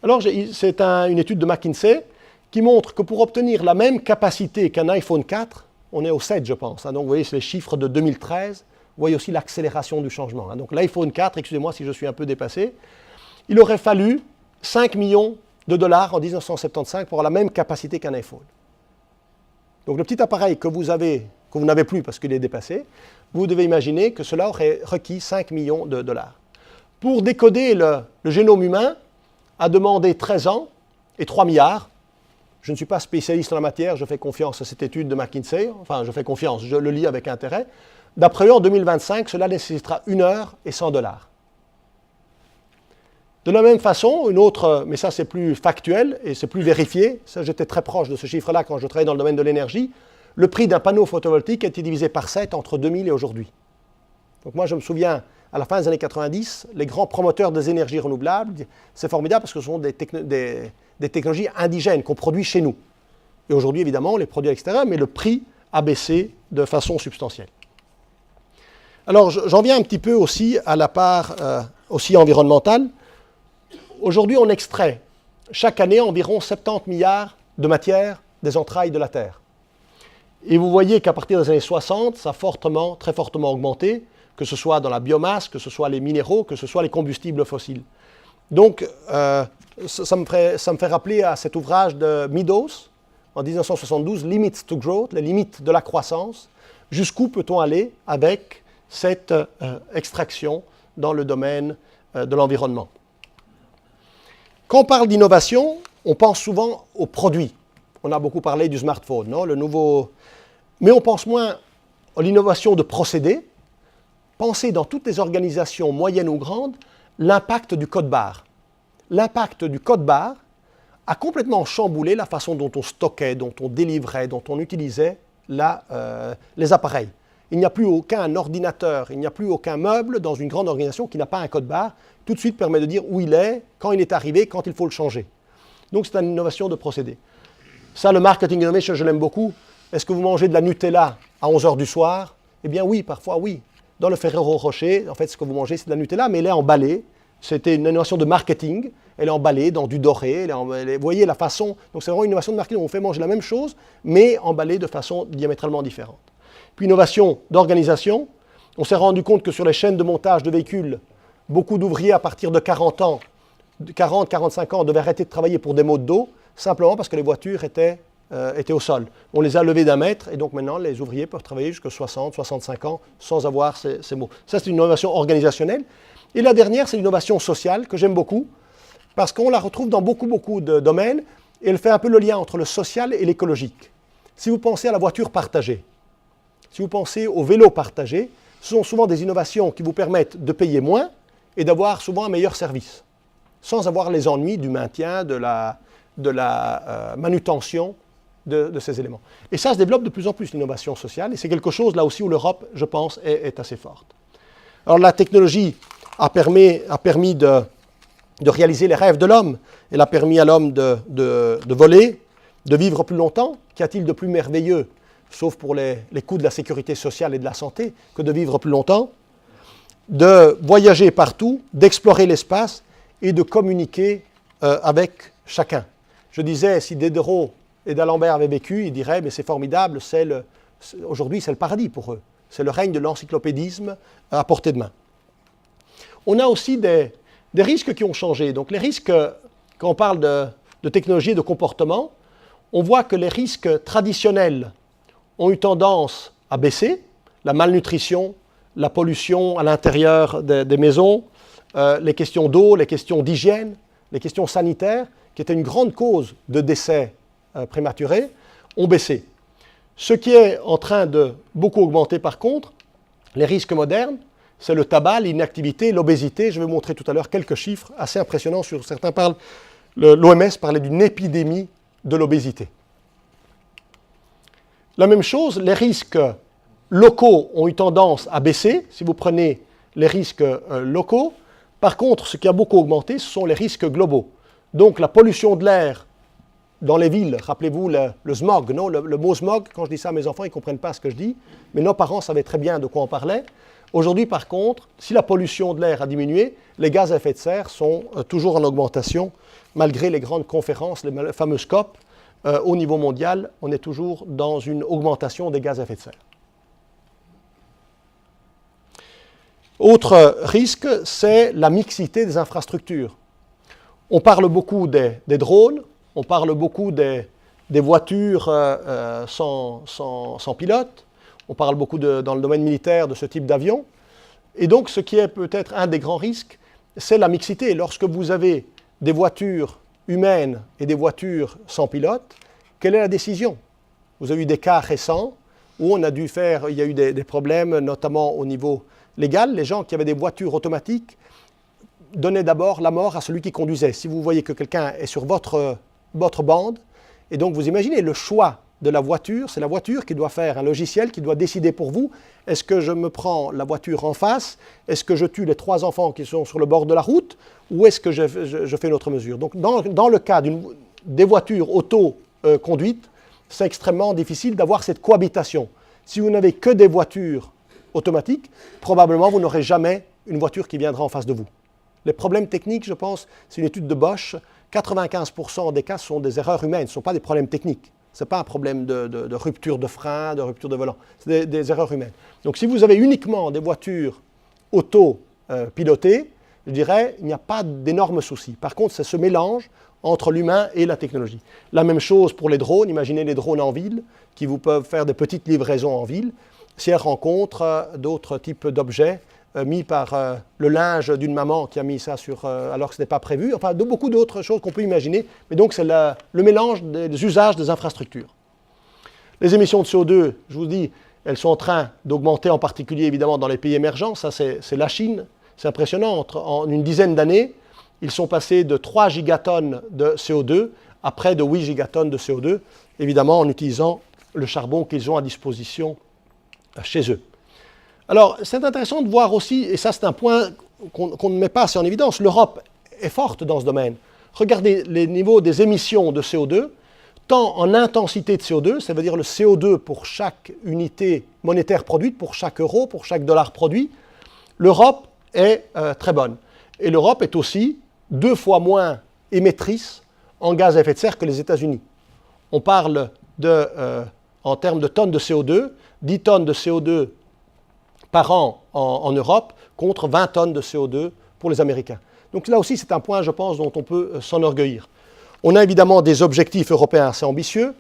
Alors, c'est une étude de McKinsey qui montre que pour obtenir la même capacité qu'un iPhone 4, on est au 7, je pense. Donc, vous voyez, c'est les chiffres de 2013. Vous voyez aussi l'accélération du changement. Donc, l'iPhone 4, excusez-moi si je suis un peu dépassé, il aurait fallu 5 millions de dollars en 1975 pour avoir la même capacité qu'un iPhone. Donc, le petit appareil que vous n'avez plus parce qu'il est dépassé, vous devez imaginer que cela aurait requis 5 millions de dollars. Pour décoder le génome humain, a demandé 13 ans et 3 milliards. Je ne suis pas spécialiste en la matière, je fais confiance à cette étude de McKinsey. Enfin, je fais confiance, je le lis avec intérêt. D'après eux, en 2025, cela nécessitera 1 heure et 100 dollars. De la même façon, une autre, mais ça c'est plus factuel et c'est plus vérifié, ça j'étais très proche de ce chiffre-là quand je travaillais dans le domaine de l'énergie, le prix d'un panneau photovoltaïque a été divisé par 7 entre 2000 et aujourd'hui. Donc moi je me souviens, à la fin des années 90, les grands promoteurs des énergies renouvelables, c'est formidable parce que ce sont des technologies indigènes qu'on produit chez nous. Et aujourd'hui évidemment, on les produit à l'extérieur, mais le prix a baissé de façon substantielle. Alors, j'en viens un petit peu aussi à la part aussi environnementale. Aujourd'hui, on extrait chaque année environ 70 milliards de matière des entrailles de la Terre. Et vous voyez qu'à partir des années 60, ça a très fortement augmenté, que ce soit dans la biomasse, que ce soit les minéraux, que ce soit les combustibles fossiles. Donc, ça me fait rappeler à cet ouvrage de Meadows, en 1972, Limits to Growth, les limites de la croissance. Jusqu'où peut-on aller avec cette extraction dans le domaine de l'environnement? Quand on parle d'innovation, on pense souvent aux produits. On a beaucoup parlé du smartphone, non? Le nouveau... Mais on pense moins à l'innovation de procédés. Pensez dans toutes les organisations moyennes ou grandes, l'impact du code-barre. L'impact du code-barre a complètement chamboulé la façon dont on stockait, dont on délivrait, dont on utilisait les appareils. Il n'y a plus aucun ordinateur, il n'y a plus aucun meuble dans une grande organisation qui n'a pas un code-barre. Tout de suite permet de dire où il est, quand il est arrivé, quand il faut le changer. Donc c'est une innovation de procédé. Ça, le marketing innovation, je l'aime beaucoup. Est-ce que vous mangez de la Nutella à 11 h du soir? Eh bien oui, parfois oui. Dans le Ferrero Rocher, en fait, ce que vous mangez, c'est de la Nutella, mais elle est emballée. C'était une innovation de marketing. Elle est emballée dans du doré. Vous voyez la façon. Donc c'est vraiment une innovation de marketing. On fait manger la même chose, mais emballée de façon diamétralement différente. Puis innovation d'organisation. On s'est rendu compte que sur les chaînes de montage de véhicules, beaucoup d'ouvriers à partir de 40 ans, 40-45 ans, devaient arrêter de travailler pour des maux de dos, simplement parce que les voitures étaient au sol. On les a levés d'1 mètre, et donc maintenant, les ouvriers peuvent travailler jusqu'à 60, 65 ans sans avoir ces maux. Ça, c'est une innovation organisationnelle. Et la dernière, c'est l'innovation sociale, que j'aime beaucoup, parce qu'on la retrouve dans beaucoup de domaines, et elle fait un peu le lien entre le social et l'écologique. Si vous pensez à la voiture partagée, si vous pensez au vélo partagé, ce sont souvent des innovations qui vous permettent de payer moins et d'avoir souvent un meilleur service, sans avoir les ennuis du maintien, de la manutention de ces éléments. Et ça se développe de plus en plus, l'innovation sociale, et c'est quelque chose là aussi où l'Europe, je pense, est assez forte. Alors la technologie a permis de réaliser les rêves de l'homme. Elle a permis à l'homme de voler, de vivre plus longtemps. Qu'y a-t-il de plus merveilleux, sauf pour les coûts de la sécurité sociale et de la santé, que de vivre plus longtemps, de voyager partout, d'explorer l'espace et de communiquer avec chacun. Je disais, si Diderot et d'Alembert avaient vécu, ils diraient, mais c'est formidable, aujourd'hui c'est le paradis pour eux. C'est le règne de l'encyclopédisme à portée de main. On a aussi des risques qui ont changé. Donc les risques, quand on parle de technologie et de comportement, on voit que les risques traditionnels ont eu tendance à baisser. La malnutrition, la pollution à l'intérieur des maisons, les questions d'eau, les questions d'hygiène, les questions sanitaires, qui étaient une grande cause de décès prématurés, ont baissé. Ce qui est en train de beaucoup augmenter par contre, les risques modernes, c'est le tabac, l'inactivité, l'obésité. Je vais vous montrer tout à l'heure quelques chiffres assez impressionnants sur certains parlent. L'OMS parlait d'une épidémie de l'obésité. La même chose, les risques locaux ont eu tendance à baisser, si vous prenez les risques locaux. Par contre, ce qui a beaucoup augmenté, ce sont les risques globaux. Donc la pollution de l'air dans les villes, rappelez-vous le smog, non? Le mot smog, quand je dis ça à mes enfants, ils ne comprennent pas ce que je dis, mais nos parents savaient très bien de quoi on parlait. Aujourd'hui, par contre, si la pollution de l'air a diminué, les gaz à effet de serre sont toujours en augmentation, malgré les grandes conférences, les fameuses COP. Au niveau mondial, on est toujours dans une augmentation des gaz à effet de serre. Autre risque, c'est la mixité des infrastructures. On parle beaucoup des drones, on parle beaucoup des voitures sans pilote, on parle beaucoup dans le domaine militaire de ce type d'avion. Et donc, ce qui est peut-être un des grands risques, c'est la mixité. Lorsque vous avez des voitures humaines et des voitures sans pilote, quelle est la décision? Vous avez eu des cas récents où il y a eu des problèmes, notamment au niveau légal. Les gens qui avaient des voitures automatiques donnaient d'abord la mort à celui qui conduisait. Si vous voyez que quelqu'un est sur votre bande, et donc vous imaginez le choix de la voiture, c'est la voiture qui doit faire un logiciel qui doit décider pour vous, est-ce que je me prends la voiture en face, est-ce que je tue les 3 enfants qui sont sur le bord de la route, ou est-ce que je fais une autre mesure? Donc dans le cas des voitures auto-conduites, c'est extrêmement difficile d'avoir cette cohabitation. Si vous n'avez que des voitures automatique, probablement vous n'aurez jamais une voiture qui viendra en face de vous. Les problèmes techniques, je pense, c'est une étude de Bosch, 95% des cas sont des erreurs humaines, ce ne sont pas des problèmes techniques. Ce n'est pas un problème de rupture de frein, de rupture de volant, c'est des erreurs humaines. Donc si vous avez uniquement des voitures auto-pilotées, je dirais, il n'y a pas d'énormes soucis. Par contre, c'est ce mélange entre l'humain et la technologie. La même chose pour les drones. Imaginez les drones en ville qui vous peuvent faire des petites livraisons en ville. Si elles rencontrent d'autres types d'objets mis par le linge d'une maman qui a mis ça sur, alors que ce n'est pas prévu. Enfin, beaucoup d'autres choses qu'on peut imaginer. Mais donc, c'est le mélange des usages des infrastructures. Les émissions de CO2, je vous dis, elles sont en train d'augmenter, en particulier évidemment dans les pays émergents. Ça, c'est la Chine. C'est impressionnant. En une dizaine d'années, ils sont passés de 3 gigatonnes de CO2 à près de 8 gigatonnes de CO2, évidemment en utilisant le charbon qu'ils ont à disposition chez eux. Alors, c'est intéressant de voir aussi, et ça c'est un point qu'on ne met pas assez en évidence, l'Europe est forte dans ce domaine. Regardez les niveaux des émissions de CO2, tant en intensité de CO2, ça veut dire le CO2 pour chaque unité monétaire produite, pour chaque euro, pour chaque dollar produit, l'Europe est très bonne. Et l'Europe est aussi 2 fois moins émettrice en gaz à effet de serre que les États-Unis. On parle en termes de tonnes de CO2, 10 tonnes de CO2 par an en Europe contre 20 tonnes de CO2 pour les Américains. Donc là aussi, c'est un point, je pense, dont on peut s'enorgueillir. On a évidemment des objectifs européens assez ambitieux.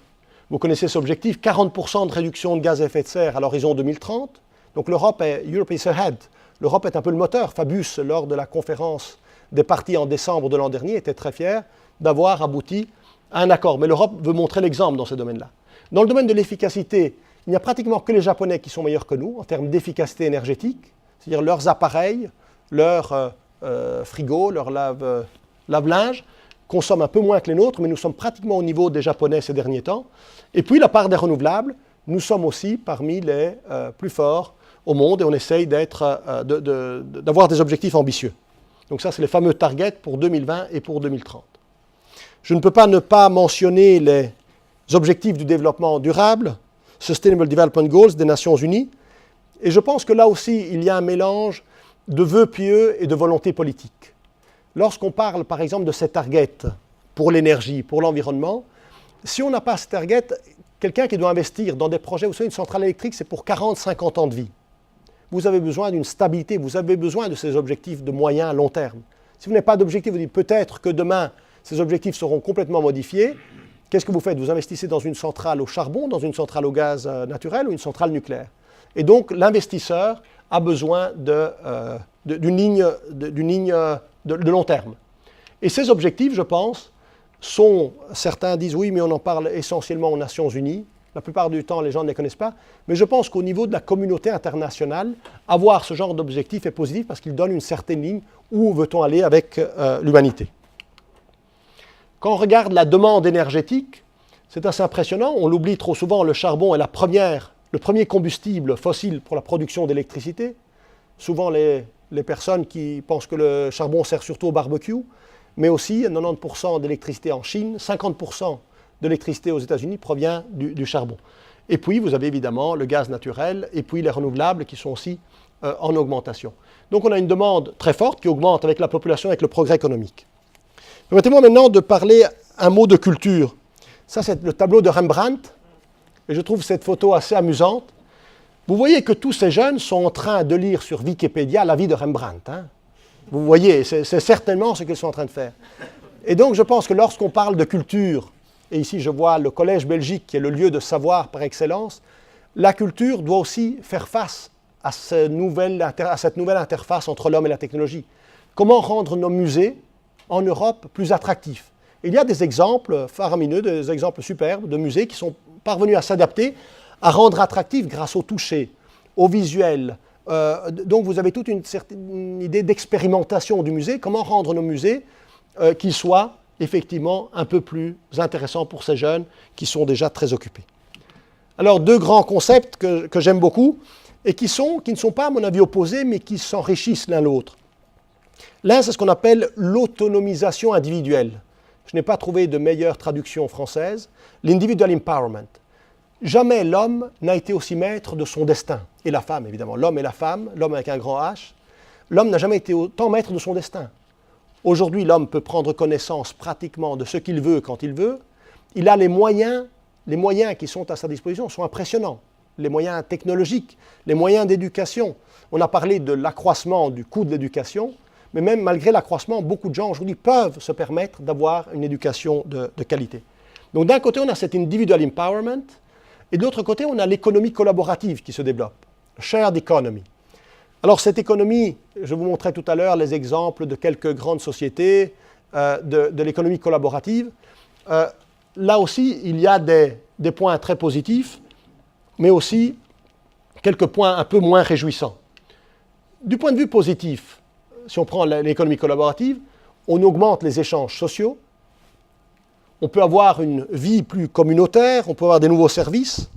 Vous connaissez cet objectif, 40% de réduction de gaz à effet de serre à l'horizon 2030. Donc l'Europe Europe is ahead. L'Europe est un peu le moteur. Fabius, lors de la conférence des partis en décembre de l'an dernier, était très fier d'avoir abouti à un accord. Mais l'Europe veut montrer l'exemple dans ce domaine-là. Dans le domaine de l'efficacité, il n'y a pratiquement que les Japonais qui sont meilleurs que nous en termes d'efficacité énergétique, c'est-à-dire leurs appareils, leurs frigos, leurs lave-linge consomment un peu moins que les nôtres, mais nous sommes pratiquement au niveau des Japonais ces derniers temps. Et puis la part des renouvelables, nous sommes aussi parmi les plus forts au monde et on essaye d'avoir des objectifs ambitieux. Donc ça, c'est les fameux targets pour 2020 et pour 2030. Je ne peux pas ne pas mentionner les objectifs du développement durable, Sustainable Development Goals des Nations Unies. Et je pense que là aussi, il y a un mélange de vœux pieux et de volonté politique. Lorsqu'on parle, par exemple, de ces targets pour l'énergie, pour l'environnement, si on n'a pas ces targets, quelqu'un qui doit investir dans des projets, vous savez, une centrale électrique, c'est pour 40-50 ans de vie. Vous avez besoin d'une stabilité, vous avez besoin de ces objectifs de moyen à long terme. Si vous n'avez pas d'objectif, vous dites peut-être que demain, ces objectifs seront complètement modifiés. Qu'est-ce que vous faites? Vous investissez dans une centrale au charbon, dans une centrale au gaz naturel ou une centrale nucléaire. Et donc, l'investisseur a besoin d'une ligne de long terme. Et ces objectifs, je pense, certains disent oui, mais on en parle essentiellement aux Nations Unies. La plupart du temps, les gens ne les connaissent pas. Mais je pense qu'au niveau de la communauté internationale, avoir ce genre d'objectif est positif parce qu'il donne une certaine ligne où veut-on aller avec l'humanité. Quand on regarde la demande énergétique, c'est assez impressionnant. On l'oublie trop souvent, le charbon est le premier combustible fossile pour la production d'électricité. Souvent, les personnes qui pensent que le charbon sert surtout au barbecue, mais aussi 90% d'électricité en Chine, 50% de l'électricité aux États-Unis provient du charbon. Et puis, vous avez évidemment le gaz naturel et puis les renouvelables qui sont aussi en augmentation. Donc, on a une demande très forte qui augmente avec la population, avec le progrès économique. Permettez-moi maintenant de parler un mot de culture. Ça, c'est le tableau de Rembrandt. Et je trouve cette photo assez amusante. Vous voyez que tous ces jeunes sont en train de lire sur Wikipédia la vie de Rembrandt. Hein? Vous voyez, c'est certainement ce qu'ils sont en train de faire. Et donc, je pense que lorsqu'on parle de culture, et ici je vois le Collège Belgique qui est le lieu de savoir par excellence, la culture doit aussi faire face à cette nouvelle interface entre l'homme et la technologie. Comment rendre nos musées en Europe plus attractifs? Il y a des exemples faramineux, des exemples superbes de musées qui sont parvenus à s'adapter, à rendre attractifs grâce au toucher, au visuel. Donc vous avez toute une certaine idée d'expérimentation du musée, comment rendre nos musées qu'ils soient effectivement un peu plus intéressants pour ces jeunes qui sont déjà très occupés. Alors 2 grands concepts que j'aime beaucoup et qui ne sont pas à mon avis opposés mais qui s'enrichissent l'un l'autre. L'un, c'est ce qu'on appelle l'autonomisation individuelle. Je n'ai pas trouvé de meilleure traduction française. L'individual empowerment. jamais l'homme n'a été aussi maître de son destin. Et la femme, évidemment. L'homme et la femme, l'homme avec un grand H. L'homme n'a jamais été autant maître de son destin. Aujourd'hui, l'homme peut prendre connaissance pratiquement de ce qu'il veut quand il veut. Il a les moyens qui sont à sa disposition sont impressionnants. Les moyens technologiques, les moyens d'éducation. On a parlé de l'accroissement du coût de l'éducation, mais même malgré l'accroissement, beaucoup de gens aujourd'hui peuvent se permettre d'avoir une éducation de qualité. Donc d'un côté, on a cet individual empowerment, et de l'autre côté, on a l'économie collaborative qui se développe, shared economy. Alors cette économie, je vous montrais tout à l'heure les exemples de quelques grandes sociétés de l'économie collaborative. Là aussi, il y a des points très positifs, mais aussi quelques points un peu moins réjouissants. Du point de vue positif, si on prend l'économie collaborative, on augmente les échanges sociaux, on peut avoir une vie plus communautaire, on peut avoir des nouveaux services.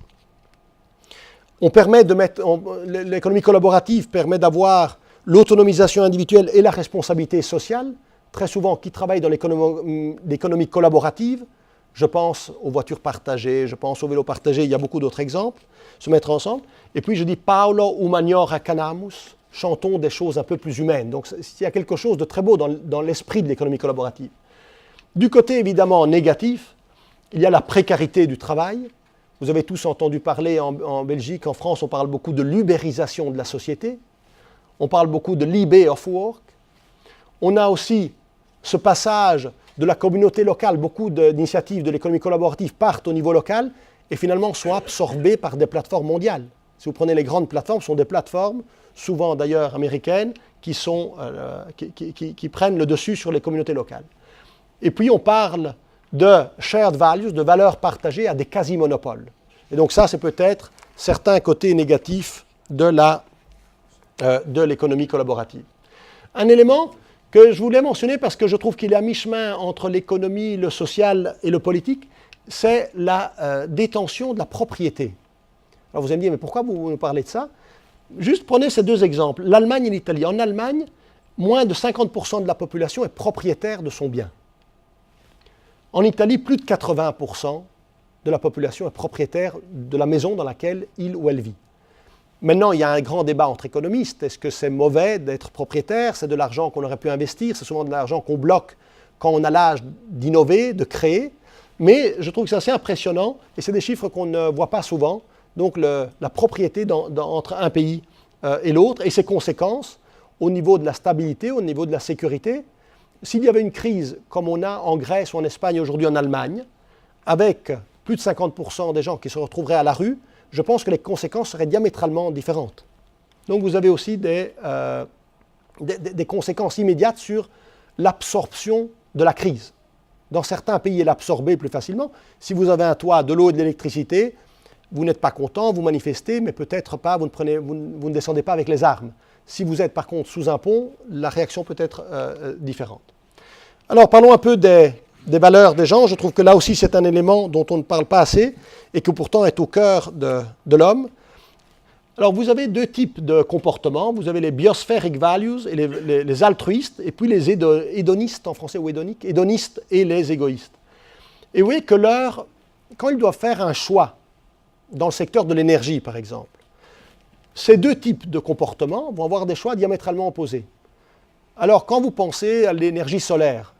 L'économie collaborative permet d'avoir l'autonomisation individuelle et la responsabilité sociale. Très souvent, qui travaille dans l'économie collaborative, je pense aux voitures partagées, je pense aux vélos partagés, il y a beaucoup d'autres exemples, se mettre ensemble. Et puis je dis Paulo humaniora canamus, chantons des choses un peu plus humaines. Donc il y a quelque chose de très beau dans l'esprit de l'économie collaborative. Du côté évidemment négatif, il y a la précarité du travail. Vous avez tous entendu parler en Belgique, en France, on parle beaucoup de l'ubérisation de la société. On parle beaucoup de l'eBay of work. On a aussi ce passage de la communauté locale. Beaucoup d'initiatives de l'économie collaborative partent au niveau local et finalement sont absorbées par des plateformes mondiales. Si vous prenez les grandes plateformes, ce sont des plateformes, souvent d'ailleurs américaines, qui prennent le dessus sur les communautés locales. Et puis on parle de shared values, de valeurs partagées à des quasi-monopoles. Et donc ça, c'est peut-être certains côtés négatifs de l'économie collaborative. Un élément que je voulais mentionner parce que je trouve qu'il est à mi-chemin entre l'économie, le social et le politique, c'est la détention de la propriété. Alors vous allez me dire, mais pourquoi vous nous parlez de ça? Juste prenez ces deux exemples, l'Allemagne et l'Italie. En Allemagne, moins de 50% de la population est propriétaire de son bien. En Italie, plus de 80% de la population est propriétaire de la maison dans laquelle il ou elle vit. Maintenant, il y a un grand débat entre économistes. Est-ce que c'est mauvais d'être propriétaire? C'est de l'argent qu'on aurait pu investir. C'est souvent de l'argent qu'on bloque quand on a l'âge d'innover, de créer. Mais je trouve que c'est assez impressionnant et c'est des chiffres qu'on ne voit pas souvent. Donc la propriété entre un pays et l'autre et ses conséquences au niveau de la stabilité, au niveau de la sécurité. S'il y avait une crise comme on a en Grèce ou en Espagne aujourd'hui en Allemagne, avec plus de 50% des gens qui se retrouveraient à la rue, je pense que les conséquences seraient diamétralement différentes. Donc vous avez aussi des conséquences immédiates sur l'absorption de la crise. Dans certains pays, elle est absorbée plus facilement. Si vous avez un toit, de l'eau et de l'électricité, vous n'êtes pas content, vous manifestez, mais peut-être pas, vous ne descendez pas avec les armes. Si vous êtes par contre sous un pont, la réaction peut être différente. Alors parlons un peu des valeurs des gens. Je trouve que là aussi c'est un élément dont on ne parle pas assez et qui pourtant est au cœur de l'homme. Alors vous avez deux types de comportements. Vous avez les biospheric values et les altruistes et puis les hédonistes en français ou hédoniques, hédonistes et les égoïstes. Et vous voyez que quand ils doivent faire un choix dans le secteur de l'énergie par exemple, ces deux types de comportements vont avoir des choix diamétralement opposés. Alors, quand vous pensez à l'énergie solaire,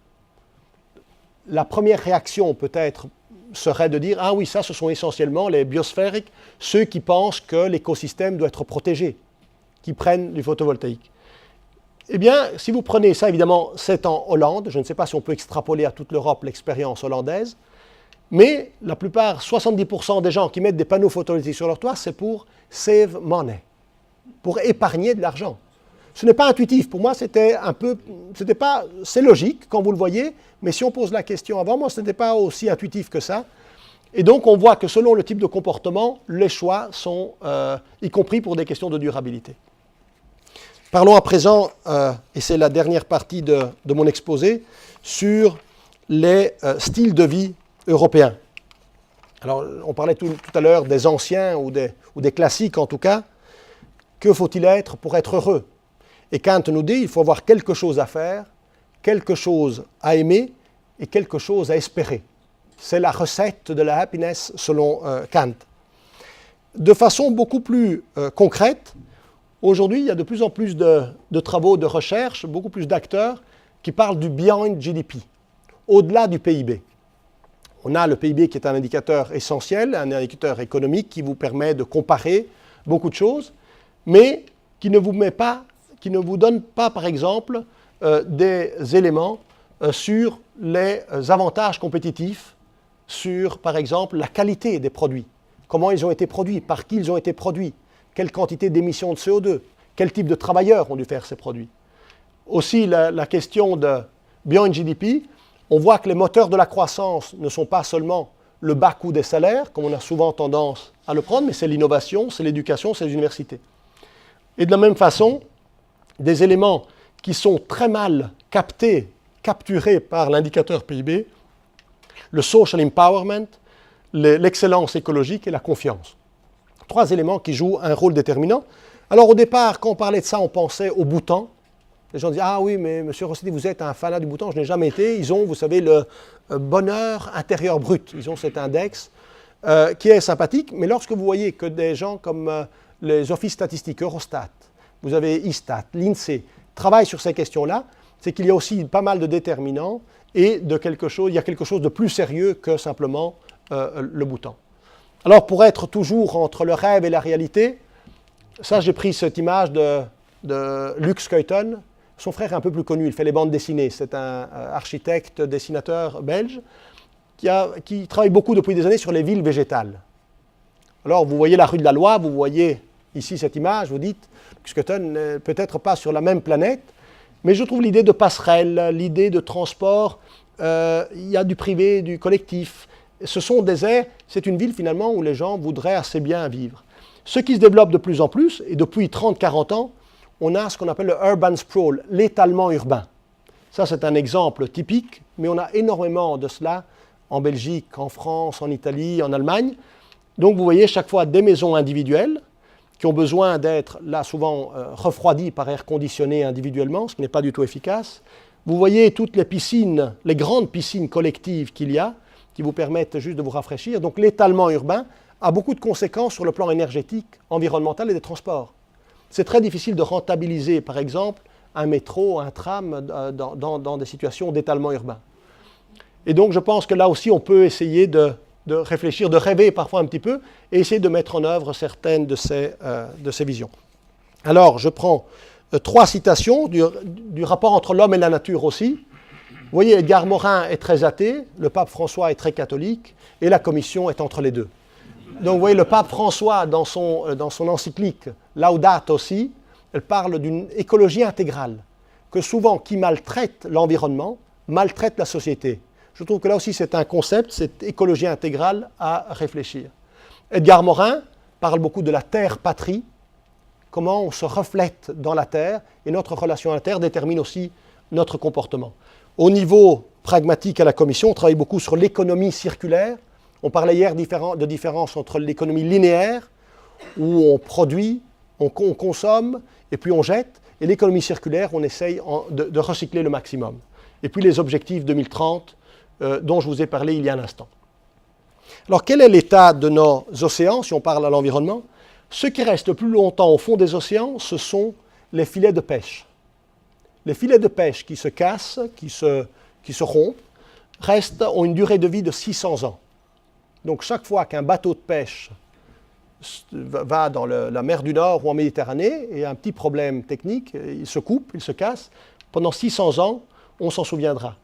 la première réaction peut-être serait de dire « Ah oui, ça, ce sont essentiellement les biosphériques, ceux qui pensent que l'écosystème doit être protégé, qui prennent du photovoltaïque. » Eh bien, si vous prenez ça, évidemment, c'est en Hollande. Je ne sais pas si on peut extrapoler à toute l'Europe l'expérience hollandaise. Mais la plupart, 70% des gens qui mettent des panneaux photovoltaïques sur leur toit, c'est pour save money, pour épargner de l'argent. Ce n'est pas intuitif. Pour moi, c'est logique quand vous le voyez, mais si on pose la question avant, moi, ce n'était pas aussi intuitif que ça. Et donc, on voit que selon le type de comportement, les choix sont, y compris pour des questions de durabilité. Parlons à présent, et c'est la dernière partie de mon exposé, sur les styles de vie européens. Alors, on parlait tout à l'heure des anciens ou des classiques en tout cas. Que faut-il être pour être heureux? Et Kant nous dit, il faut avoir quelque chose à faire, quelque chose à aimer et quelque chose à espérer. C'est la recette de la happiness selon Kant. de façon beaucoup plus concrète, aujourd'hui, il y a de plus en plus de travaux de recherche, beaucoup plus d'acteurs qui parlent du Beyond GDP, au-delà du PIB. On a le PIB qui est un indicateur essentiel, un indicateur économique qui vous permet de comparer beaucoup de choses, mais qui ne vous donne pas, par exemple, des éléments sur les avantages compétitifs, sur, par exemple, la qualité des produits. Comment ils ont été produits, par qui ils ont été produits, quelle quantité d'émissions de CO2, quel type de travailleurs ont dû faire ces produits. Aussi, la question de Beyond GDP, on voit que les moteurs de la croissance ne sont pas seulement le bas coût des salaires, comme on a souvent tendance à le prendre, mais c'est l'innovation, c'est l'éducation, c'est les universités. Et de la même façon, des éléments qui sont très mal capturés par l'indicateur PIB, le social empowerment, l'excellence écologique et la confiance. 3 éléments qui jouent un rôle déterminant. Alors au départ, quand on parlait de ça, on pensait au Bhoutan. Les gens disent « Ah oui, mais M. Rossetti, vous êtes un fanat du Bhoutan. Je n'ai jamais été. Ils ont, vous savez, le bonheur intérieur brut. Ils ont cet index qui est sympathique. Mais lorsque vous voyez que des gens comme les offices statistiques, Eurostat, vous avez ISTAT, l'INSEE, travaillent sur ces questions-là, c'est qu'il y a aussi pas mal de déterminants et il y a quelque chose de plus sérieux que simplement le Bhoutan. Alors, pour être toujours entre le rêve et la réalité, ça, j'ai pris cette image de Lux Skeuten. Son frère est un peu plus connu, il fait les bandes dessinées. C'est un architecte, dessinateur belge qui travaille beaucoup depuis des années sur les villes végétales. Alors, vous voyez la rue de la Loi, vous voyez ici cette image, vous dites, Lux Skeuten n'est peut-être pas sur la même planète, mais je trouve l'idée de passerelle, l'idée de transport, il y a du privé, du collectif. Ce sont des aires, c'est une ville finalement où les gens voudraient assez bien vivre. Ce qui se développe de plus en plus, et depuis 30-40 ans, on a ce qu'on appelle le urban sprawl, l'étalement urbain. Ça, c'est un exemple typique, mais on a énormément de cela en Belgique, en France, en Italie, en Allemagne. Donc vous voyez chaque fois des maisons individuelles qui ont besoin d'être, là, souvent refroidies par air conditionné individuellement, ce qui n'est pas du tout efficace. Vous voyez toutes les piscines, les grandes piscines collectives qu'il y a, qui vous permettent juste de vous rafraîchir. Donc l'étalement urbain a beaucoup de conséquences sur le plan énergétique, environnemental et des transports. C'est très difficile de rentabiliser, par exemple, un métro, un tram dans des situations d'étalement urbain. Et donc je pense que là aussi on peut essayer de réfléchir, de rêver parfois un petit peu et essayer de mettre en œuvre certaines de ces visions. Alors je prends 3 citations du rapport entre l'homme et la nature aussi. Vous voyez, Edgar Morin est très athée, le pape François est très catholique, et la commission est entre les deux. Donc vous voyez, le pape François, dans son encyclique Laudato Si, elle parle d'une écologie intégrale, que souvent, qui maltraite l'environnement, maltraite la société. Je trouve que là aussi, c'est un concept, cette écologie intégrale à réfléchir. Edgar Morin parle beaucoup de la terre-patrie, comment on se reflète dans la terre, et notre relation à la terre détermine aussi notre comportement. Au niveau pragmatique à la Commission, on travaille beaucoup sur l'économie circulaire. On parlait hier de différence entre l'économie linéaire, où on produit, on consomme, et puis on jette, et l'économie circulaire, on essaye de recycler le maximum. Et puis les objectifs 2030, dont je vous ai parlé il y a un instant. Alors quel est l'état de nos océans, si on parle à l'environnement? Ce qui reste plus longtemps au fond des océans, ce sont les filets de pêche. Les filets de pêche qui se cassent, qui se rompent, ont une durée de vie de 600 ans. Donc chaque fois qu'un bateau de pêche va dans la mer du Nord ou en Méditerranée, et un petit problème technique, il se coupe, il se casse, pendant 600 ans, on s'en souviendra.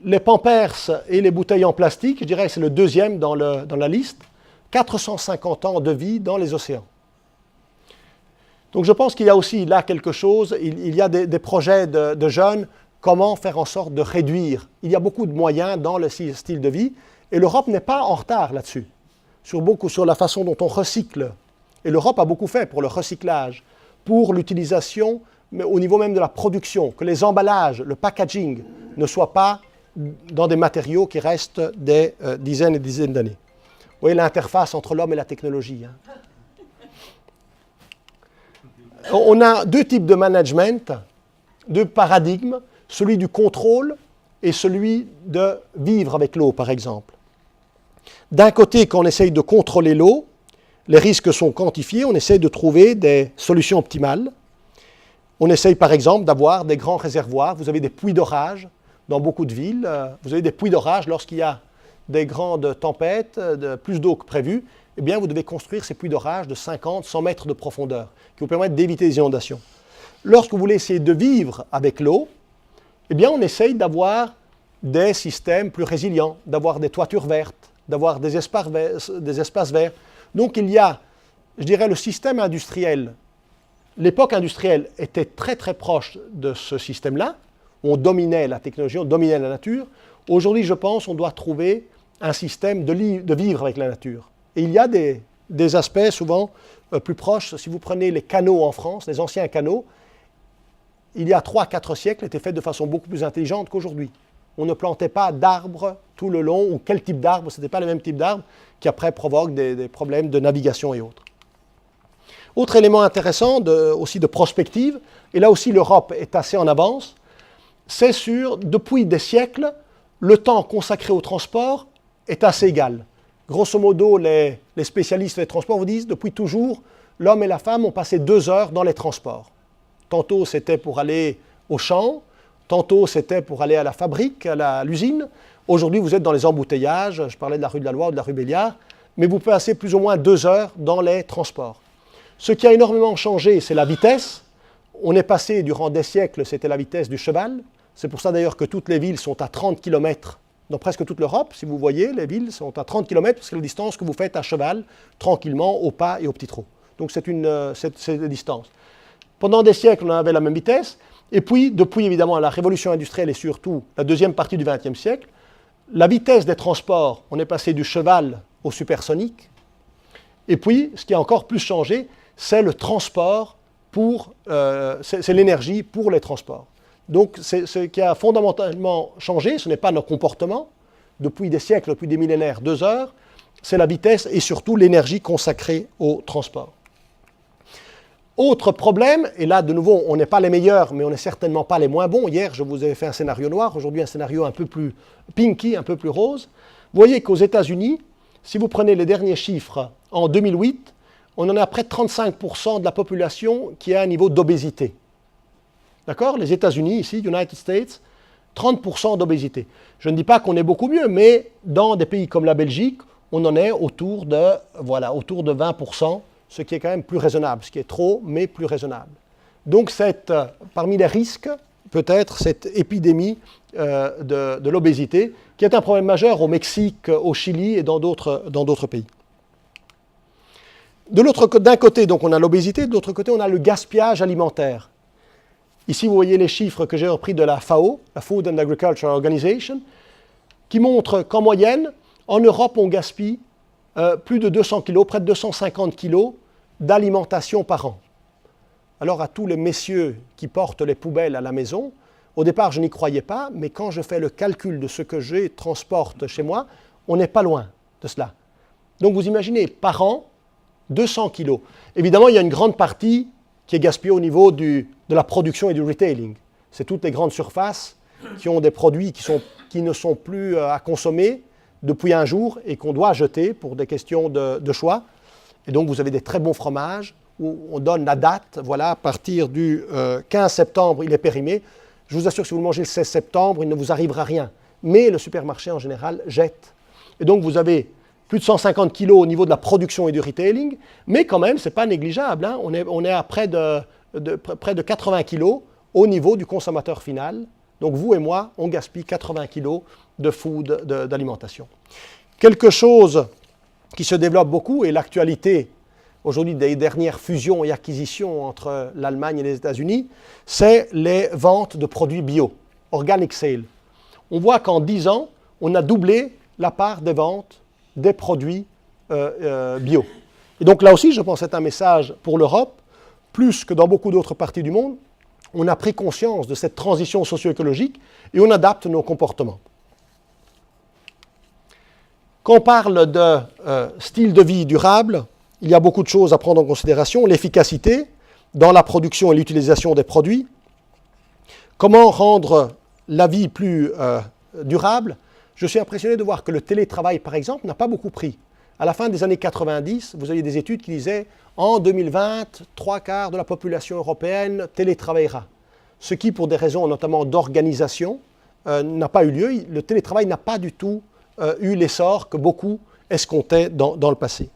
Les pampers et les bouteilles en plastique, je dirais que c'est le deuxième dans la liste, 450 ans de vie dans les océans. Donc je pense qu'il y a aussi là quelque chose, il y a des projets de jeunes, comment faire en sorte de réduire. Il y a beaucoup de moyens dans le style de vie, et l'Europe n'est pas en retard là-dessus, sur la façon dont on recycle. Et l'Europe a beaucoup fait pour le recyclage, pour l'utilisation, mais au niveau même de la production, que les emballages, le packaging, ne soient pas dans des matériaux qui restent des dizaines et dizaines d'années. Vous voyez l'interface entre l'homme et la technologie. On a 2 types de management, 2 paradigmes, celui du contrôle et celui de vivre avec l'eau, par exemple. D'un côté, quand on essaye de contrôler l'eau, les risques sont quantifiés, on essaie de trouver des solutions optimales. On essaye par exemple d'avoir des grands réservoirs. Vous avez des puits d'orage dans beaucoup de villes. Vous avez des puits d'orage lorsqu'il y a des grandes tempêtes, plus d'eau que prévu. Eh bien, vous devez construire ces puits d'orage de 50, 100 mètres de profondeur qui vous permettent d'éviter les inondations. Lorsque vous voulez essayer de vivre avec l'eau, eh bien, on essaye d'avoir des systèmes plus résilients, d'avoir des toitures vertes, d'avoir des espaces verts. Donc, il y a, je dirais, le système industriel. L'époque industrielle était très très proche de ce système-là. On dominait la technologie, on dominait la nature. Aujourd'hui, je pense, on doit trouver un système de vivre avec la nature. Et il y a des aspects souvent plus proches. Si vous prenez les canaux en France, les anciens canaux, il y a 3-4 siècles, étaient faits de façon beaucoup plus intelligente qu'aujourd'hui. On ne plantait pas d'arbres tout le long, ou quel type d'arbres, ce n'était pas le même type d'arbres qui après provoquent des problèmes de navigation et autres. Autre élément intéressant aussi de prospective, et là aussi l'Europe est assez en avance, c'est depuis des siècles, le temps consacré au transport est assez égal. Grosso modo, les spécialistes des transports vous disent, depuis toujours, l'homme et la femme ont passé 2 heures dans les transports. Tantôt c'était pour aller au champ, tantôt c'était pour aller à la fabrique, à l'usine. Aujourd'hui, vous êtes dans les embouteillages, je parlais de la rue de la Loi ou de la rue Béliard, mais vous passez plus ou moins 2 heures dans les transports. Ce qui a énormément changé, c'est la vitesse. On est passé, durant des siècles, c'était la vitesse du cheval. C'est pour ça d'ailleurs que toutes les villes sont à 30 km dans presque toute l'Europe. Si vous voyez, les villes sont à 30 km, parce que c'est la distance que vous faites à cheval, tranquillement, au pas et au petit trot. Donc c'est la distance. Pendant des siècles, on avait la même vitesse. Et puis, depuis évidemment la révolution industrielle et surtout la deuxième partie du XXe siècle, la vitesse des transports, on est passé du cheval au supersonique. Et puis, ce qui a encore plus changé, c'est le transport c'est l'énergie pour les transports. Donc, ce qui a fondamentalement changé, ce n'est pas nos comportements, depuis des siècles, depuis des millénaires, 2 heures, c'est la vitesse et surtout l'énergie consacrée au transport. Autre problème, et là de nouveau, on n'est pas les meilleurs, mais on n'est certainement pas les moins bons. Hier, je vous avais fait un scénario noir, aujourd'hui un scénario un peu plus pinky, un peu plus rose. Vous voyez qu'aux États-Unis, si vous prenez les derniers chiffres, en 2008, on en a près de 35% de la population qui a un niveau d'obésité. D'accord? Les États-Unis, ici, United States, 30% d'obésité. Je ne dis pas qu'on est beaucoup mieux, mais dans des pays comme la Belgique, on en est autour de 20%, ce qui est quand même plus raisonnable, ce qui est trop, mais plus raisonnable. Donc, parmi les risques, peut-être cette épidémie de l'obésité, qui est un problème majeur au Mexique, au Chili et dans d'autres pays. D'un côté, donc, on a l'obésité, de l'autre côté, on a le gaspillage alimentaire. Ici, vous voyez les chiffres que j'ai repris de la FAO, la Food and Agriculture Organization, qui montrent qu'en moyenne, en Europe, on gaspille plus de 200 kg, près de 250 kg d'alimentation par an. Alors, à tous les messieurs qui portent les poubelles à la maison, au départ, je n'y croyais pas, mais quand je fais le calcul de ce que je transporte chez moi, on n'est pas loin de cela. Donc, vous imaginez, par an, 200 kg. Évidemment, il y a une grande partie qui est gaspillée au niveau de la production et du retailing. C'est toutes les grandes surfaces qui ont des produits qui ne sont plus à consommer depuis un jour et qu'on doit jeter pour des questions de choix. Et donc, vous avez des très bons fromages où on donne la date, voilà, à partir du 15 septembre, il est périmé. Je vous assure que si vous le mangez le 16 septembre, il ne vous arrivera rien. Mais le supermarché, en général, jette. Et donc, vous avez plus de 150 kg au niveau de la production et du retailing, mais quand même, ce n'est pas négligeable. Hein. On est à près de 80 kg au niveau du consommateur final. Donc, vous et moi, on gaspille 80 kg de food, d'alimentation. Quelque chose qui se développe beaucoup, et l'actualité aujourd'hui des dernières fusions et acquisitions entre l'Allemagne et les États-Unis, c'est les ventes de produits bio, organic sale. On voit qu'en 10 ans, on a doublé la part des ventes des produits bio. Et donc là aussi, je pense que c'est un message pour l'Europe, plus que dans beaucoup d'autres parties du monde, on a pris conscience de cette transition socio-écologique et on adapte nos comportements. Quand on parle de style de vie durable, il y a beaucoup de choses à prendre en considération. L'efficacité dans la production et l'utilisation des produits. Comment rendre la vie plus durable? Je suis impressionné de voir que le télétravail, par exemple, n'a pas beaucoup pris. À la fin des années 90, vous aviez des études qui disaient en 2020, 3/4 de la population européenne télétravaillera. Ce qui, pour des raisons notamment d'organisation, n'a pas eu lieu. Le télétravail n'a pas du tout eu l'essor que beaucoup escomptaient dans le passé.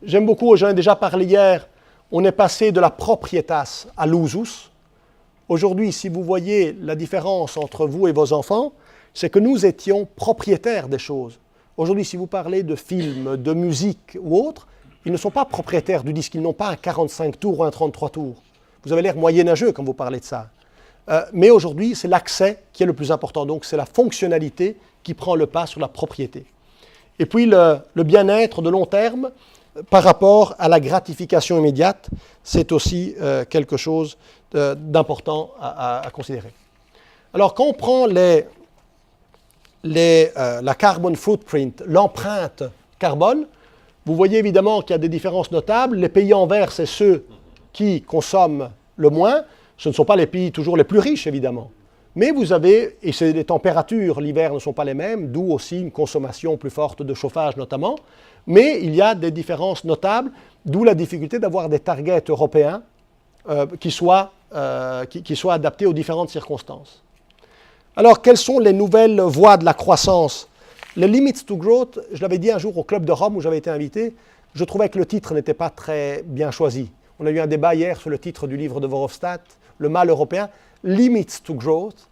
J'aime beaucoup, j'en ai déjà parlé hier, on est passé de la proprietas à l'usus. Aujourd'hui, si vous voyez la différence entre vous et vos enfants, c'est que nous étions propriétaires des choses. Aujourd'hui, si vous parlez de films, de musique ou autre, ils ne sont pas propriétaires du disque, ils n'ont pas un 45 tours ou un 33 tours. Vous avez l'air moyenâgeux quand vous parlez de ça. Mais aujourd'hui, c'est l'accès qui est le plus important. Donc, c'est la fonctionnalité qui prend le pas sur la propriété. Et puis, le bien-être de long terme, par rapport à la gratification immédiate, c'est aussi quelque chose d'important à considérer. Alors, quand on prend la carbon footprint, l'empreinte carbone, vous voyez évidemment qu'il y a des différences notables. Les pays en vert, c'est ceux qui consomment le moins. Ce ne sont pas les pays toujours les plus riches, évidemment. Mais vous avez, et les températures l'hiver ne sont pas les mêmes, d'où aussi une consommation plus forte de chauffage notamment. Mais il y a des différences notables, d'où la difficulté d'avoir des targets européens qui soient adaptés aux différentes circonstances. Alors, quelles sont les nouvelles voies de la croissance? Les Limits to Growth, je l'avais dit un jour au Club de Rome où j'avais été invité, je trouvais que le titre n'était pas très bien choisi. On a eu un débat hier sur le titre du livre de Verhofstadt, Le mal européen. Limits to Growth.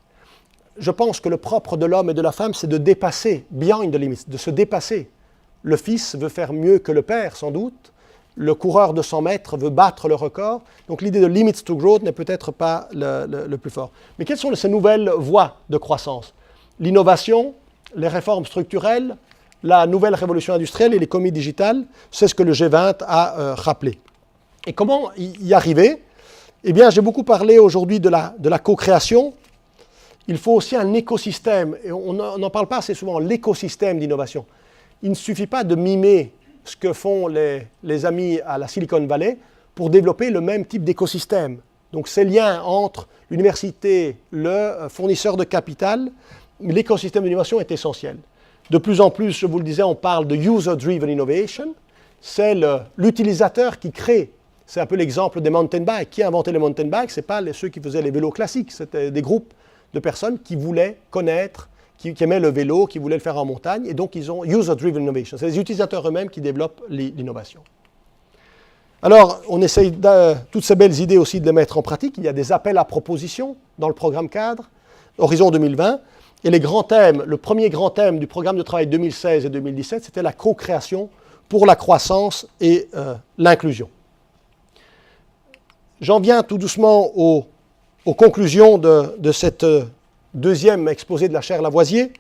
Je pense que le propre de l'homme et de la femme, c'est de dépasser, beyond the limits, de se dépasser. Le fils veut faire mieux que le père, sans doute. Le coureur de 100 mètres veut battre le record. Donc l'idée de limits to growth n'est peut-être pas le plus fort. Mais quelles sont ces nouvelles voies de croissance? L'innovation, les réformes structurelles, la nouvelle révolution industrielle et l'économie digitale, c'est ce que le G20 a rappelé. Et comment y arriver? Eh bien, j'ai beaucoup parlé aujourd'hui de la co-création. Il faut aussi un écosystème, et on n'en parle pas assez souvent, l'écosystème d'innovation. Il ne suffit pas de mimer ce que font les amis à la Silicon Valley pour développer le même type d'écosystème. Donc ces liens entre l'université, le fournisseur de capital, l'écosystème d'innovation est essentiel. De plus en plus, je vous le disais, on parle de user-driven innovation. C'est l'utilisateur qui crée. C'est un peu l'exemple des mountain bikes. Qui a inventé les mountain bikes? Ce n'est pas ceux qui faisaient les vélos classiques. C'était des groupes de personnes qui voulaient connaître, qui aimaient le vélo, qui voulaient le faire en montagne. Et donc, ils ont user-driven innovation. C'est les utilisateurs eux-mêmes qui développent l'innovation. Alors, on essaye toutes ces belles idées aussi de les mettre en pratique. Il y a des appels à propositions dans le programme cadre, Horizon 2020. Et les grands thèmes, le premier grand thème du programme de travail 2016 et 2017, c'était la co-création pour la croissance et l'inclusion. J'en viens tout doucement aux conclusions de cette deuxième exposé de la chaire Lavoisier.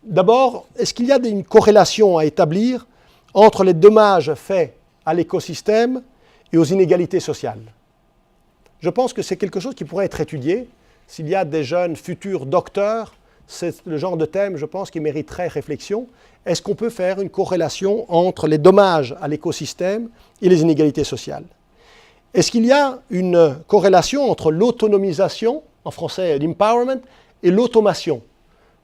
D'abord, est-ce qu'il y a une corrélation à établir entre les dommages faits à l'écosystème et aux inégalités sociales? Je pense que c'est quelque chose qui pourrait être étudié. S'il y a des jeunes futurs docteurs, c'est le genre de thème, je pense, qui mériterait réflexion. Est-ce qu'on peut faire une corrélation entre les dommages à l'écosystème et les inégalités sociales? Est-ce qu'il y a une corrélation entre l'autonomisation, en français l'empowerment, et l'automation?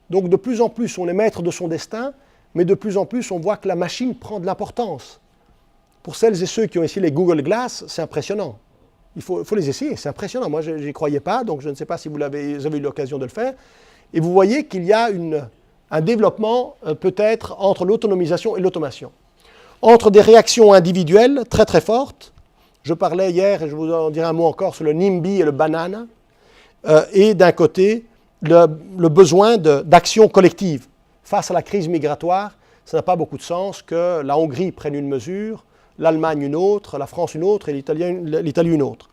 Donc de plus en plus, on est maître de son destin, mais de plus en plus, on voit que la machine prend de l'importance. Pour celles et ceux qui ont essayé les Google Glass, c'est impressionnant. Il faut les essayer, c'est impressionnant. Moi, je n'y croyais pas, donc je ne sais pas si vous avez eu l'occasion de le faire. Et vous voyez qu'il y a un développement peut-être entre l'autonomisation et l'automation. Entre des réactions individuelles très très fortes, je parlais hier, et je vous en dirai un mot encore, sur le NIMBY et le banana, et d'un côté, le besoin d'action collective. Face à la crise migratoire, ça n'a pas beaucoup de sens que la Hongrie prenne une mesure, l'Allemagne une autre, la France une autre et l'Italie une autre.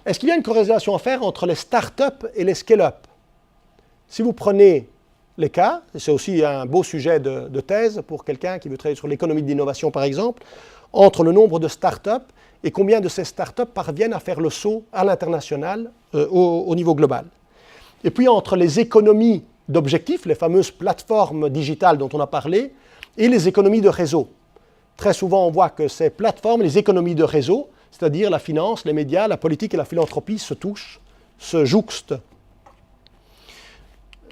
Est-ce qu'il y a une corrélation à faire entre les start-up et les scale-up? Si vous prenez les cas, et c'est aussi un beau sujet de thèse pour quelqu'un qui veut travailler sur l'économie de l'innovation par exemple, entre le nombre de start-up et combien de ces start-up parviennent à faire le saut à l'international au niveau global. Et puis entre les économies d'objectifs, les fameuses plateformes digitales dont on a parlé, et les économies de réseau. Très souvent, on voit que ces plateformes, les économies de réseau, c'est-à-dire la finance, les médias, la politique et la philanthropie se touchent, se jouxtent.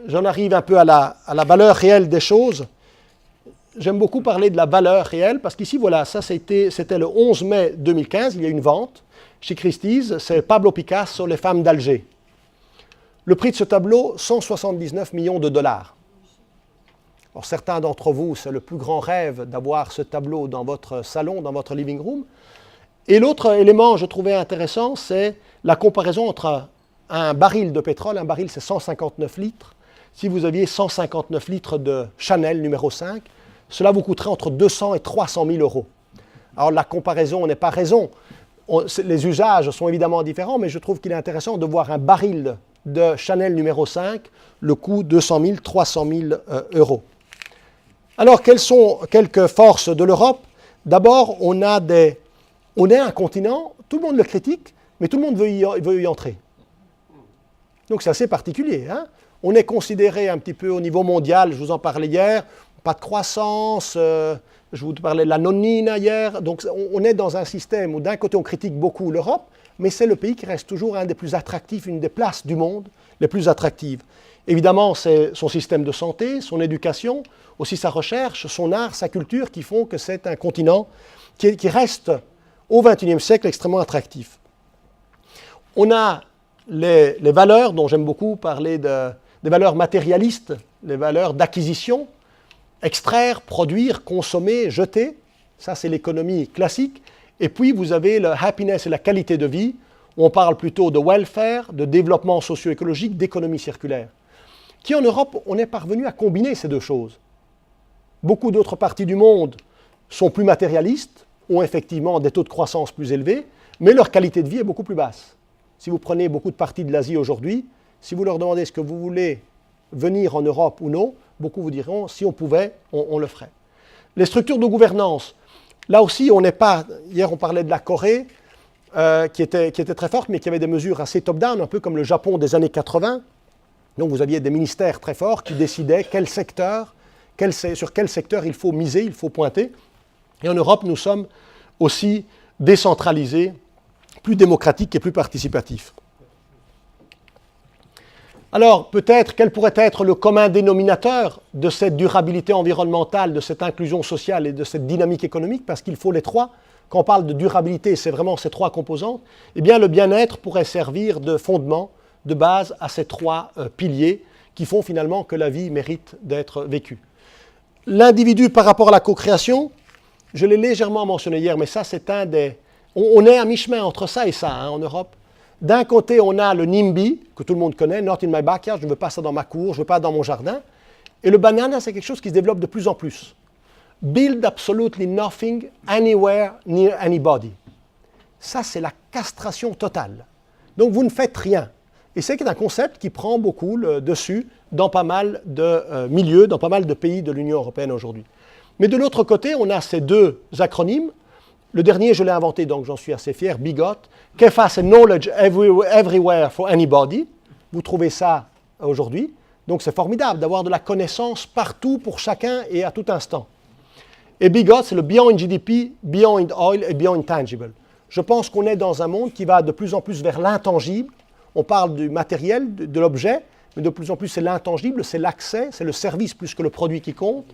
J'en arrive un peu à la valeur réelle des choses. j'aime beaucoup parler de la valeur réelle, parce qu'ici, voilà, ça c'était le 11 mai 2015, il y a une vente chez Christie's, c'est Pablo Picasso, Les femmes d'Alger. Le prix de ce tableau, 179 millions de dollars. Alors, certains d'entre vous, c'est le plus grand rêve d'avoir ce tableau dans votre salon, dans votre living room. Et l'autre élément que je trouvais intéressant, c'est la comparaison entre un baril de pétrole. Un baril, c'est 159 litres. Si vous aviez 159 litres de Chanel numéro 5, cela vous coûterait entre 200 et 300 000 euros. Alors, la comparaison n'est pas raison. Les usages sont évidemment différents, mais je trouve qu'il est intéressant de voir un baril de Chanel numéro 5, le coût 200 000, 300 000 euros. Alors, quelles sont quelques forces de l'Europe? D'abord, on est un continent, tout le monde le critique, mais tout le monde veut y entrer. Donc, c'est assez particulier. Hein? On est considéré un petit peu au niveau mondial, je vous en parlais hier, pas de croissance, je vous parlais de la nonnina hier. Donc, on est dans un système où d'un côté, on critique beaucoup l'Europe, mais c'est le pays qui reste toujours un des plus attractifs, une des places du monde les plus attractives. Évidemment, c'est son système de santé, son éducation, aussi sa recherche, son art, sa culture, qui font que c'est un continent qui reste au XXIe siècle extrêmement attractif. On a les valeurs dont j'aime beaucoup parler, des valeurs matérialistes, les valeurs d'acquisition, extraire, produire, consommer, jeter, ça c'est l'économie classique. Et puis vous avez le happiness et la qualité de vie, où on parle plutôt de welfare, de développement socio-écologique, d'économie circulaire. Qui en Europe, on est parvenu à combiner ces deux choses. Beaucoup d'autres parties du monde sont plus matérialistes, ont effectivement des taux de croissance plus élevés, mais leur qualité de vie est beaucoup plus basse. Si vous prenez beaucoup de parties de l'Asie aujourd'hui, si vous leur demandez ce que vous voulez venir en Europe ou non, beaucoup vous diront, si on pouvait, on le ferait. Les structures de gouvernance, là aussi, on n'est pas... Hier, on parlait de la Corée, qui était très forte, mais qui avait des mesures assez top-down, un peu comme le Japon des années 80. Donc, vous aviez des ministères très forts qui décidaient sur quel secteur il faut miser, il faut pointer. Et en Europe, nous sommes aussi décentralisés, plus démocratiques et plus participatifs. Alors, peut-être, quel pourrait être le commun dénominateur de cette durabilité environnementale, de cette inclusion sociale et de cette dynamique économique, parce qu'il faut les trois. Quand on parle de durabilité, c'est vraiment ces trois composantes. Eh bien, le bien-être pourrait servir de fondement, de base à ces trois piliers qui font finalement que la vie mérite d'être vécue. L'individu par rapport à la co-création, je l'ai légèrement mentionné hier, mais ça, c'est un des... On est à mi-chemin entre ça et ça, hein, en Europe. D'un côté, on a le NIMBY, que tout le monde connaît, Not in my backyard, je ne veux pas ça dans ma cour, je ne veux pas dans mon jardin. Et le banana, c'est quelque chose qui se développe de plus en plus. Build absolutely nothing, anywhere, near anybody. Ça, c'est la castration totale. Donc, vous ne faites rien. Et c'est un concept qui prend beaucoup le dessus dans pas mal de milieux, dans pas mal de pays de l'Union européenne aujourd'hui. Mais de l'autre côté, on a ces deux acronymes. Le dernier, je l'ai inventé, donc j'en suis assez fier, BIGOT. KEFA, c'est Knowledge Everywhere for Anybody. Vous trouvez ça aujourd'hui. Donc c'est formidable d'avoir de la connaissance partout pour chacun et à tout instant. Et BIGOT, c'est le Beyond GDP, Beyond Oil et Beyond Tangible. Je pense qu'on est dans un monde qui va de plus en plus vers l'intangible. On parle du matériel, de l'objet, mais de plus en plus c'est l'intangible, c'est l'accès, c'est le service plus que le produit qui compte.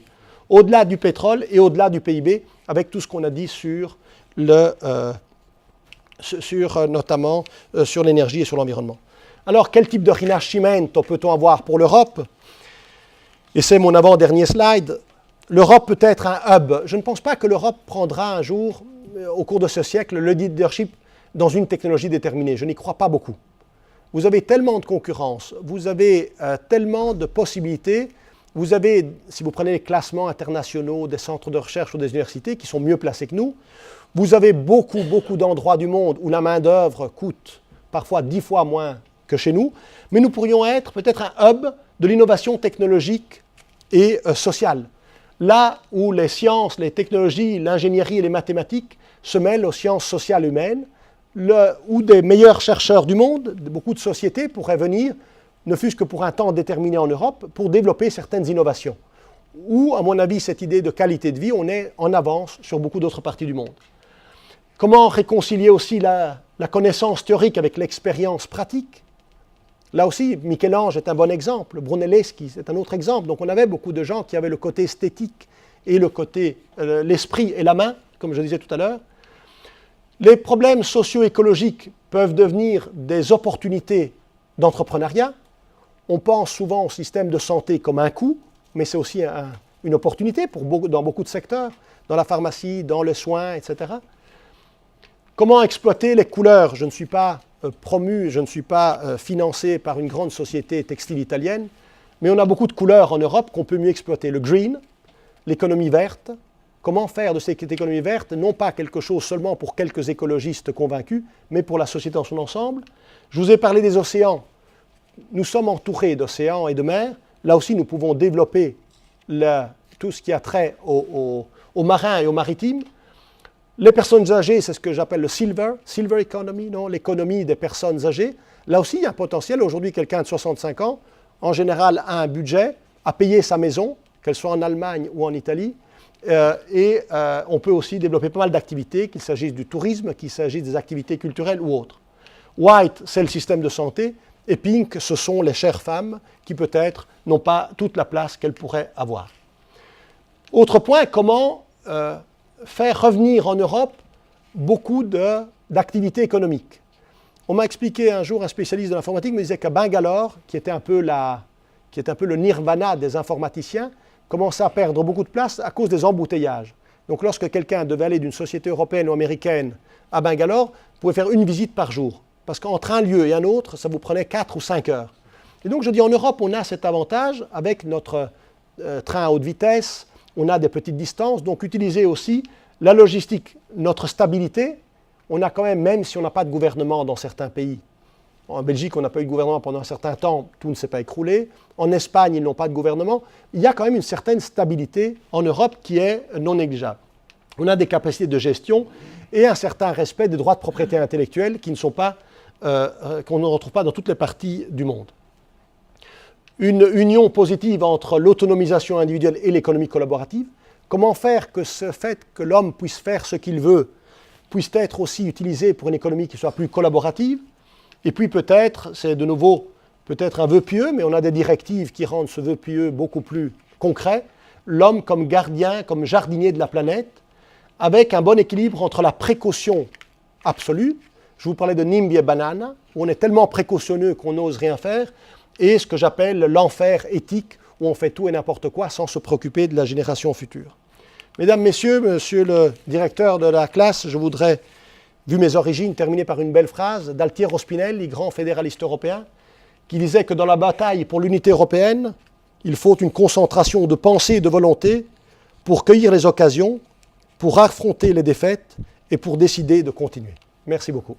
Au-delà du pétrole et au-delà du PIB, avec tout ce qu'on a dit sur notamment sur l'énergie et sur l'environnement. Alors, quel type de rinascimento peut-on avoir pour l'Europe? Et c'est mon avant-dernier slide. L'Europe peut être un hub. Je ne pense pas que l'Europe prendra un jour, au cours de ce siècle, le leadership dans une technologie déterminée. Je n'y crois pas beaucoup. Vous avez tellement de concurrence, vous avez tellement de possibilités. Vous avez, si vous prenez les classements internationaux des centres de recherche ou des universités qui sont mieux placés que nous, vous avez beaucoup d'endroits du monde où la main-d'œuvre coûte parfois 10 fois moins que chez nous, mais nous pourrions être peut-être un hub de l'innovation technologique et sociale. Là où les sciences, les technologies, l'ingénierie et les mathématiques se mêlent aux sciences sociales humaines, où des meilleurs chercheurs du monde, beaucoup de sociétés pourraient venir, ne fût-ce que pour un temps déterminé en Europe, pour développer certaines innovations. Où, à mon avis, cette idée de qualité de vie, on est en avance sur beaucoup d'autres parties du monde. Comment réconcilier aussi la connaissance théorique avec l'expérience pratique? Là aussi, Michel-Ange est un bon exemple, Brunelleschi c'est un autre exemple. Donc on avait beaucoup de gens qui avaient le côté esthétique et le côté, l'esprit et la main, comme je disais tout à l'heure. Les problèmes socio-écologiques peuvent devenir des opportunités d'entrepreneuriat. On pense souvent au système de santé comme un coût, mais c'est aussi une opportunité dans beaucoup de secteurs, dans la pharmacie, dans les soins, etc. Comment exploiter les couleurs? Je ne suis pas promu, je ne suis pas financé par une grande société textile italienne, mais on a beaucoup de couleurs en Europe qu'on peut mieux exploiter. Le green, l'économie verte. Comment faire de cette économie verte, non pas quelque chose seulement pour quelques écologistes convaincus, mais pour la société dans son ensemble. Je vous ai parlé des océans. Nous sommes entourés d'océans et de mers. Là aussi, nous pouvons développer tout ce qui a trait aux marins et aux maritimes. Les personnes âgées, c'est ce que j'appelle le silver economy, l'économie des personnes âgées. Là aussi, il y a un potentiel. Aujourd'hui, quelqu'un de 65 ans, en général, a un budget à payer sa maison, qu'elle soit en Allemagne ou en Italie. On peut aussi développer pas mal d'activités, qu'il s'agisse du tourisme, qu'il s'agisse des activités culturelles ou autres. White, c'est le système de santé. Et pink, ce sont les chères femmes qui peut-être n'ont pas toute la place qu'elles pourraient avoir. Autre point, comment faire revenir en Europe beaucoup d'activités économiques. On m'a expliqué un jour, un spécialiste de l'informatique me disait qu'à Bangalore, qui était un peu le nirvana des informaticiens, commençait à perdre beaucoup de place à cause des embouteillages. Donc lorsque quelqu'un devait aller d'une société européenne ou américaine à Bangalore, vous pouvez faire une visite par jour. Parce qu'entre un lieu et un autre, ça vous prenait 4 ou 5 heures. Et donc je dis, en Europe, on a cet avantage avec notre train à haute vitesse, on a des petites distances, donc utiliser aussi la logistique, notre stabilité. On a quand même si on n'a pas de gouvernement dans certains pays, en Belgique, on n'a pas eu de gouvernement pendant un certain temps, tout ne s'est pas écroulé. En Espagne, ils n'ont pas de gouvernement. Il y a quand même une certaine stabilité en Europe qui est non négligeable. On a des capacités de gestion et un certain respect des droits de propriété intellectuelle qui ne sont pas, qu'on ne retrouve pas dans toutes les parties du monde. Une union positive entre l'autonomisation individuelle et l'économie collaborative. Comment faire que ce fait que l'homme puisse faire ce qu'il veut puisse être aussi utilisé pour une économie qui soit plus collaborative. Et puis peut-être, c'est de nouveau peut-être un vœu pieux, mais on a des directives qui rendent ce vœu pieux beaucoup plus concret. L'homme comme gardien, comme jardinier de la planète, avec un bon équilibre entre la précaution absolue, je vous parlais de NIMBY et banana, où on est tellement précautionneux qu'on n'ose rien faire, et ce que j'appelle l'enfer éthique, où on fait tout et n'importe quoi sans se préoccuper de la génération future. Mesdames, Messieurs, Monsieur le directeur de la classe, je voudrais, vu mes origines, terminer par une belle phrase d'Altiero Spinelli, grand fédéraliste européen, qui disait que dans la bataille pour l'unité européenne, il faut une concentration de pensée et de volonté pour cueillir les occasions, pour affronter les défaites et pour décider de continuer. Merci beaucoup.